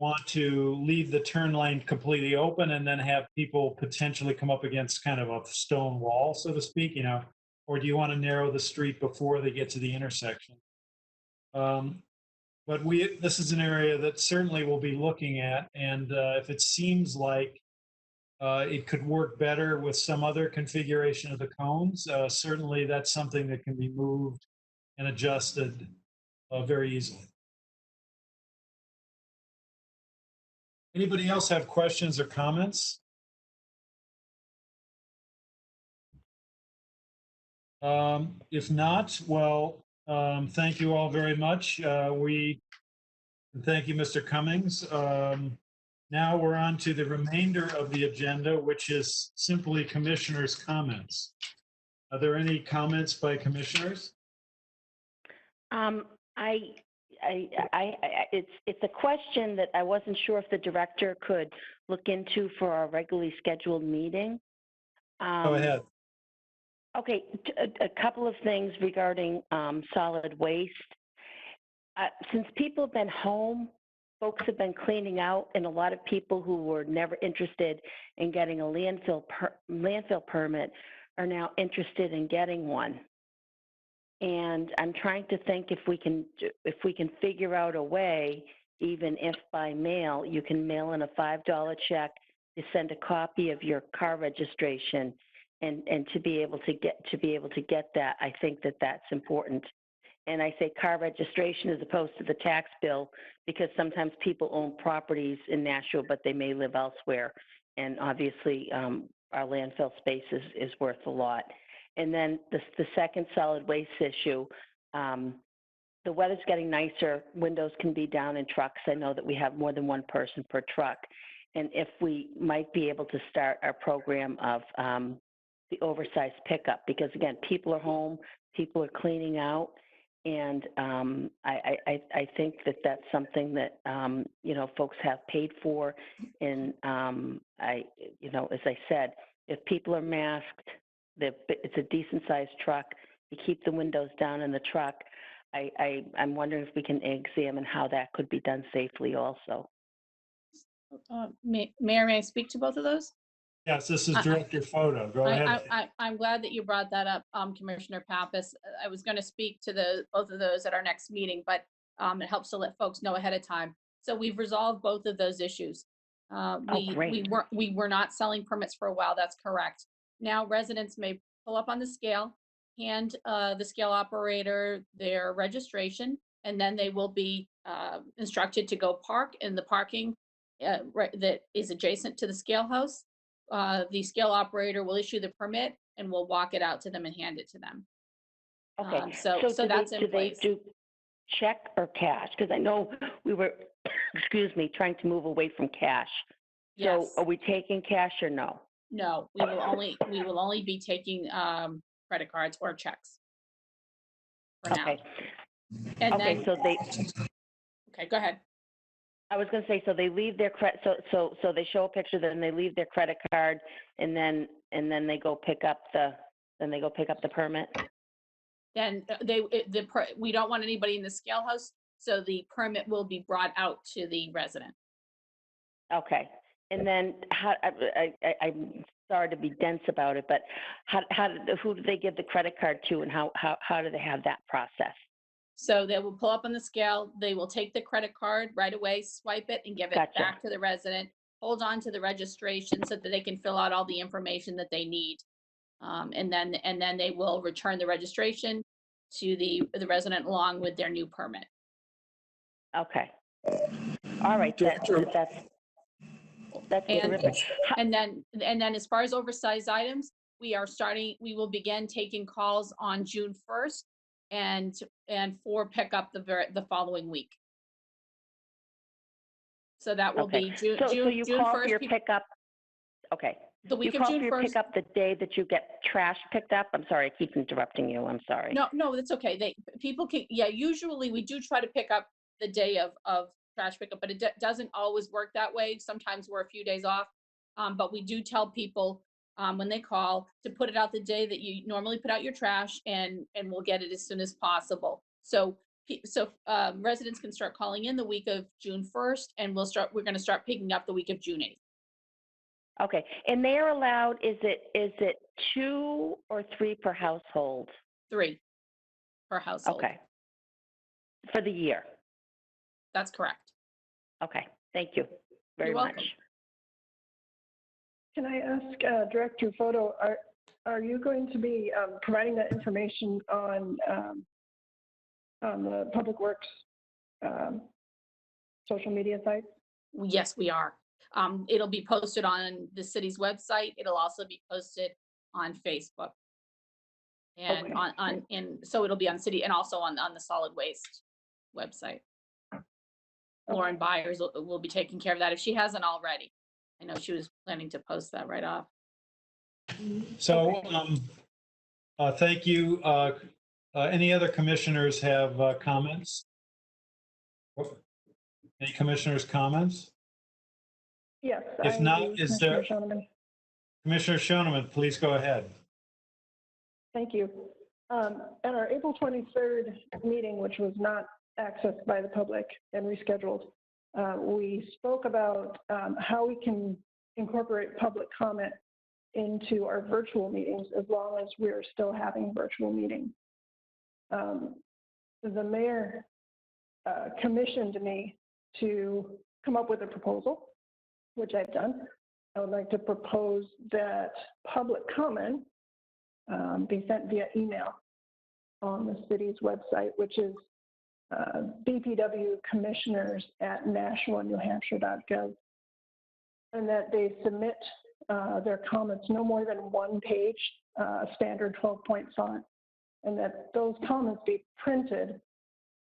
want to leave the turn lane completely open and then have people potentially come up against kind of a stone wall, so to speak, you know, or do you want to narrow the street before they get to the intersection? But this is an area that certainly we'll be looking at, and if it seems like it could work better with some other configuration of the cones, certainly that's something that can be moved and adjusted very easily. Anybody else have questions or comments? If not, well, thank you all very much. Thank you, Mr. Cummings. Now we're on to the remainder of the agenda, which is simply commissioners' comments. Are there any comments by commissioners? It's a question that I wasn't sure if the director could look into for our regularly scheduled meeting. Go ahead. Okay, a couple of things regarding solid waste. Since people have been home, folks have been cleaning out, and a lot of people who were never interested in getting a landfill permit are now interested in getting one. And I'm trying to think if we can figure out a way, even if by mail, you can mail in a $5 check to send a copy of your car registration, and to be able to get that. I think that that's important. And I say car registration as opposed to the tax bill, because sometimes people own properties in Nashua, but they may live elsewhere. And obviously, our landfill space is worth a lot. And then the second solid waste issue, the weather's getting nicer. Windows can be down in trucks. I know that we have more than one person per truck. And if we might be able to start our program of the oversized pickup, because again, people are home, people are cleaning out. And I think that that's something that, you know, folks have paid for. And you know, as I said, if people are masked, it's a decent sized truck. You keep the windows down in the truck. I'm wondering if we can examine how that could be done safely also. Mayor, may I speak to both of those? Yes, this is Director Photo. Go ahead. I'm glad that you brought that up, Commissioner Pappas. I was going to speak to both of those at our next meeting, but it helps to let folks know ahead of time. So we've resolved both of those issues. We were not selling permits for a while. That's correct. Now residents may pull up on the scale, hand the scale operator their registration, and then they will be instructed to go park in the parking that is adjacent to the scale house. The scale operator will issue the permit and we'll walk it out to them and hand it to them. Okay. So that's in place. Do they do check or cash? Because I know we were, excuse me, trying to move away from cash. Yes. So are we taking cash or no? No, we will only be taking credit cards or checks. for now. Okay, And okay, then, so they, okay, go ahead. I was gonna say, so they leave their so they show a picture, then they leave their credit card, and then they go pick up the permit? Then we don't want anybody in the scale house, so the permit will be brought out to the resident. Okay, and then I'm sorry to be dense about it, but who do they give the credit card to, and how do they have that process? So they will pull up on the scale, they will take the credit card right away, swipe it and give it Gotcha. back to the resident, hold on to the registration so that they can fill out all the information that they need. And then they will return the registration to the resident along with their new permit. Okay. All right, that's And, terrific. and then as far as oversized items, we will begin taking calls on June 1st and for pickup the following week. So that will Okay. be June, So you June call for 1st. your pickup, okay. The week You of call June for your 1st. pickup the day that you get trash picked up? I'm sorry, I keep interrupting you, I'm sorry. No, that's okay. People can, yeah, usually we do try to pick up the day of trash pickup, but it doesn't always work that way. Sometimes we're a few days off. But we do tell people, when they call, to put it out the day that you normally put out your trash, and we'll get it as soon as possible. So residents can start calling in the week of June 1st, and we're gonna start picking up the week of June 8th. Okay, and they are allowed, is it 2 or 3 per household? 3 per household. Okay. For the year? That's correct. Okay, thank you very You're welcome. much. Can I ask Director Photo, are you going to be providing that information on the Public Works social media sites? Yes, we are. It'll be posted on the city's website. It'll also be posted on Facebook. And Okay. and so it'll be on city and also on the solid waste website. Lauren Byers will be taking care of that if she hasn't already. I know she was planning to post that right off. So, thank you. Any other commissioners have comments? Any commissioners' comments? Yes. If not, is there? Commissioner Shoneman. Commissioner Shoneman, please go ahead. Thank you. At our April 23rd meeting, which was not accessed by the public and rescheduled, we spoke about how we can incorporate public comment into our virtual meetings as long as we're still having virtual meetings. The mayor commissioned me to come up with a proposal, which I've done. I would like to propose that public comment be sent via email on the city's website, which is bpwcommissioners@nashua.newhampshire.gov, and that they submit their comments no more than 1 page, standard 12-point font, and that those comments be printed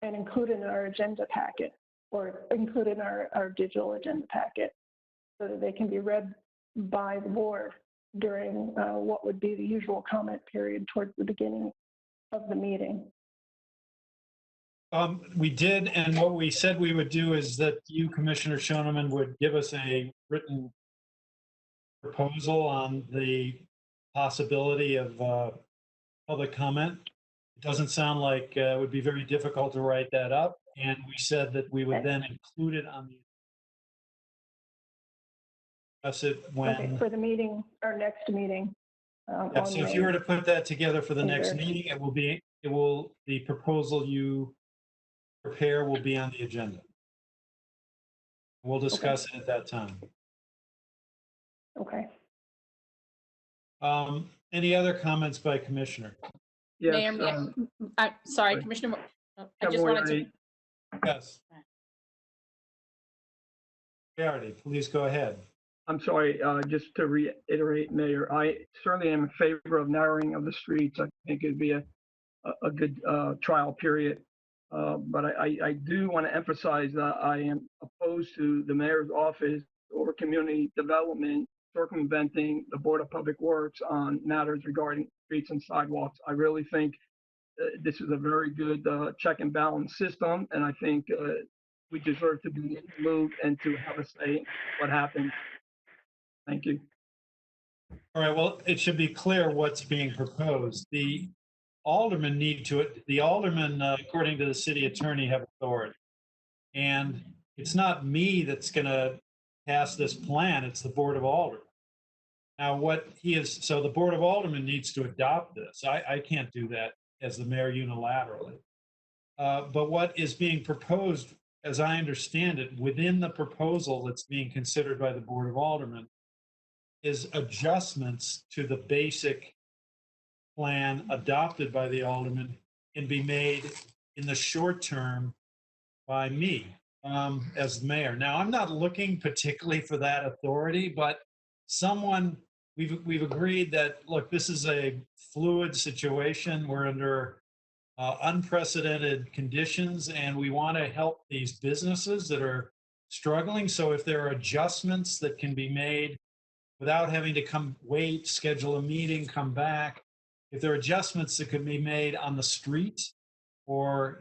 and included in our agenda packet, or included in our digital agenda packet, so that they can be read by the board during what would be the usual comment period towards the beginning of the meeting. We did, and what we said we would do is that you, Commissioner Shoneman, would give us a written proposal on the possibility of public comment. It doesn't sound like it would be very difficult to write that up, and we said that we would then include it on the discuss it when. Okay, for the meeting, our next meeting. Yeah, so if you were to put that together for the next Either. meeting, the proposal you prepare will be on the agenda. We'll discuss it at that time. Okay. Any other comments by Commissioner? Yes. Mayor, sorry, Commissioner. I just wanted to. Yes. Moriarty, please go ahead. I'm sorry, just to reiterate, Mayor, I certainly am in favor of narrowing of the streets. I think it'd be a good trial period. But I do want to emphasize that I am opposed to the mayor's office or community development circumventing the Board of Public Works on matters regarding streets and sidewalks. I really think This is a very good check and balance system, and I think we deserve to be in the loop and to have a say in what happens. Thank you. All right, well, it should be clear what's being proposed. The aldermen, according to the city attorney, have authority. And it's not me that's going to pass this plan, it's the Board of Aldermen. Now, so the Board of Aldermen needs to adopt this. I can't do that as the mayor unilaterally. But what is being proposed, as I understand it, within the proposal that's being considered by the Board of Aldermen is adjustments to the basic plan adopted by the aldermen can be made in the short term by me as mayor. Now, I'm not looking particularly for that authority, but we've agreed that, look, this is a fluid situation. We're under unprecedented conditions, and we want to help these businesses that are struggling. So if there are adjustments that can be made without having to wait, schedule a meeting, come back, if there are adjustments that could be made on the street or,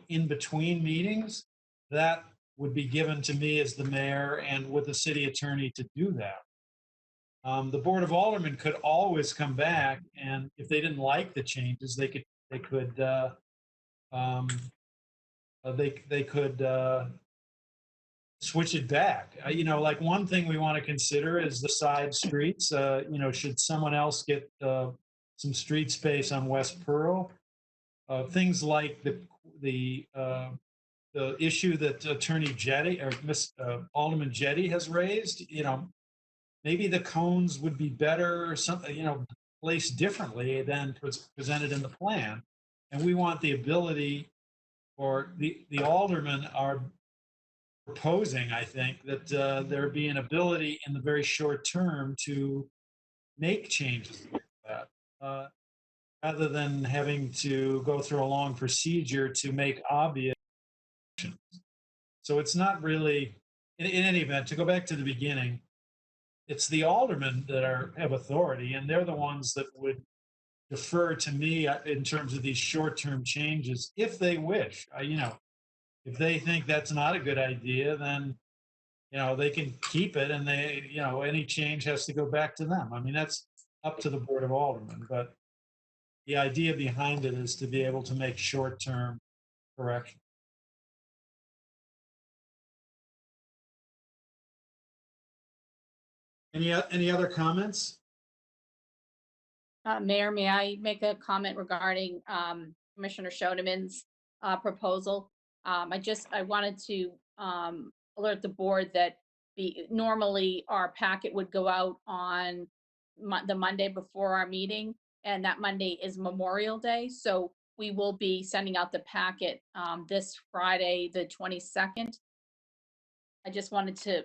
in between meetings, that would be given to me as the mayor and with the city attorney to do that. The Board of Aldermen could always come back, and if they didn't like the changes, they could switch it back. Like one thing we want to consider is the side streets. Should someone else get some street space on West Pearl? Things like the issue that Attorney Jetty or Alderman Jetty has raised. Maybe the cones would be better, placed differently than presented in the plan. And we want the ability, or the aldermen are proposing, I think, that there be an ability in the very short term to make changes like that, rather than having to go through a long procedure to make obvious. So it's not really, in any event, to go back to the beginning, it's the aldermen that have authority, and they're the ones that would defer to me in terms of these short-term changes if they wish. If they think that's not a good idea, then they can keep it, and any change has to go back to them. I mean, that's up to the Board of Aldermen, but the idea behind it is to be able to make short-term corrections. Any other comments? Mayor, may I make a comment regarding Commissioner Shoneman's proposal? I wanted to alert the board that normally our packet would go out on the Monday before our meeting, and that Monday is Memorial Day. So we will be sending out the packet this Friday, the 22nd. I just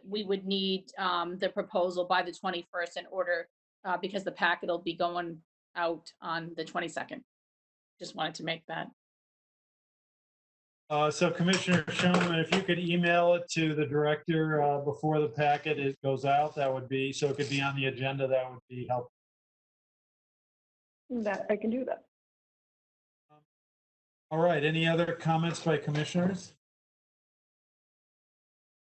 we would need the proposal by the 21st in order, because the packet will be going out on the 22nd. Just wanted to make that. So Commissioner Schoenman, if you could email it to the director before the packet goes out, that would be, so it could be on the agenda, that would be helpful. That I can do that. All right, any other comments by commissioners?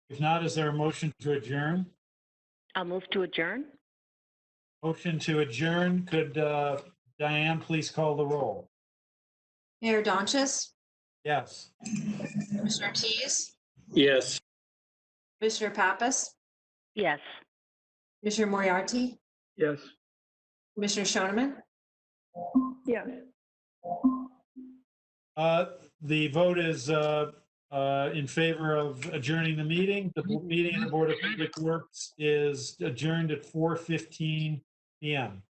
If not, is there a motion to adjourn? I'll move to adjourn. Motion to adjourn. Could Diane please call the roll? Mayor Donches, Yes. Commissioner Tease, Yes. Commissioner Pappas, Yes. Commissioner Moriarty, Yes. Commissioner Shoneman, Yes. The vote is in favor of adjourning the meeting. The meeting of the Board of Public Works is adjourned at 4:15 p.m.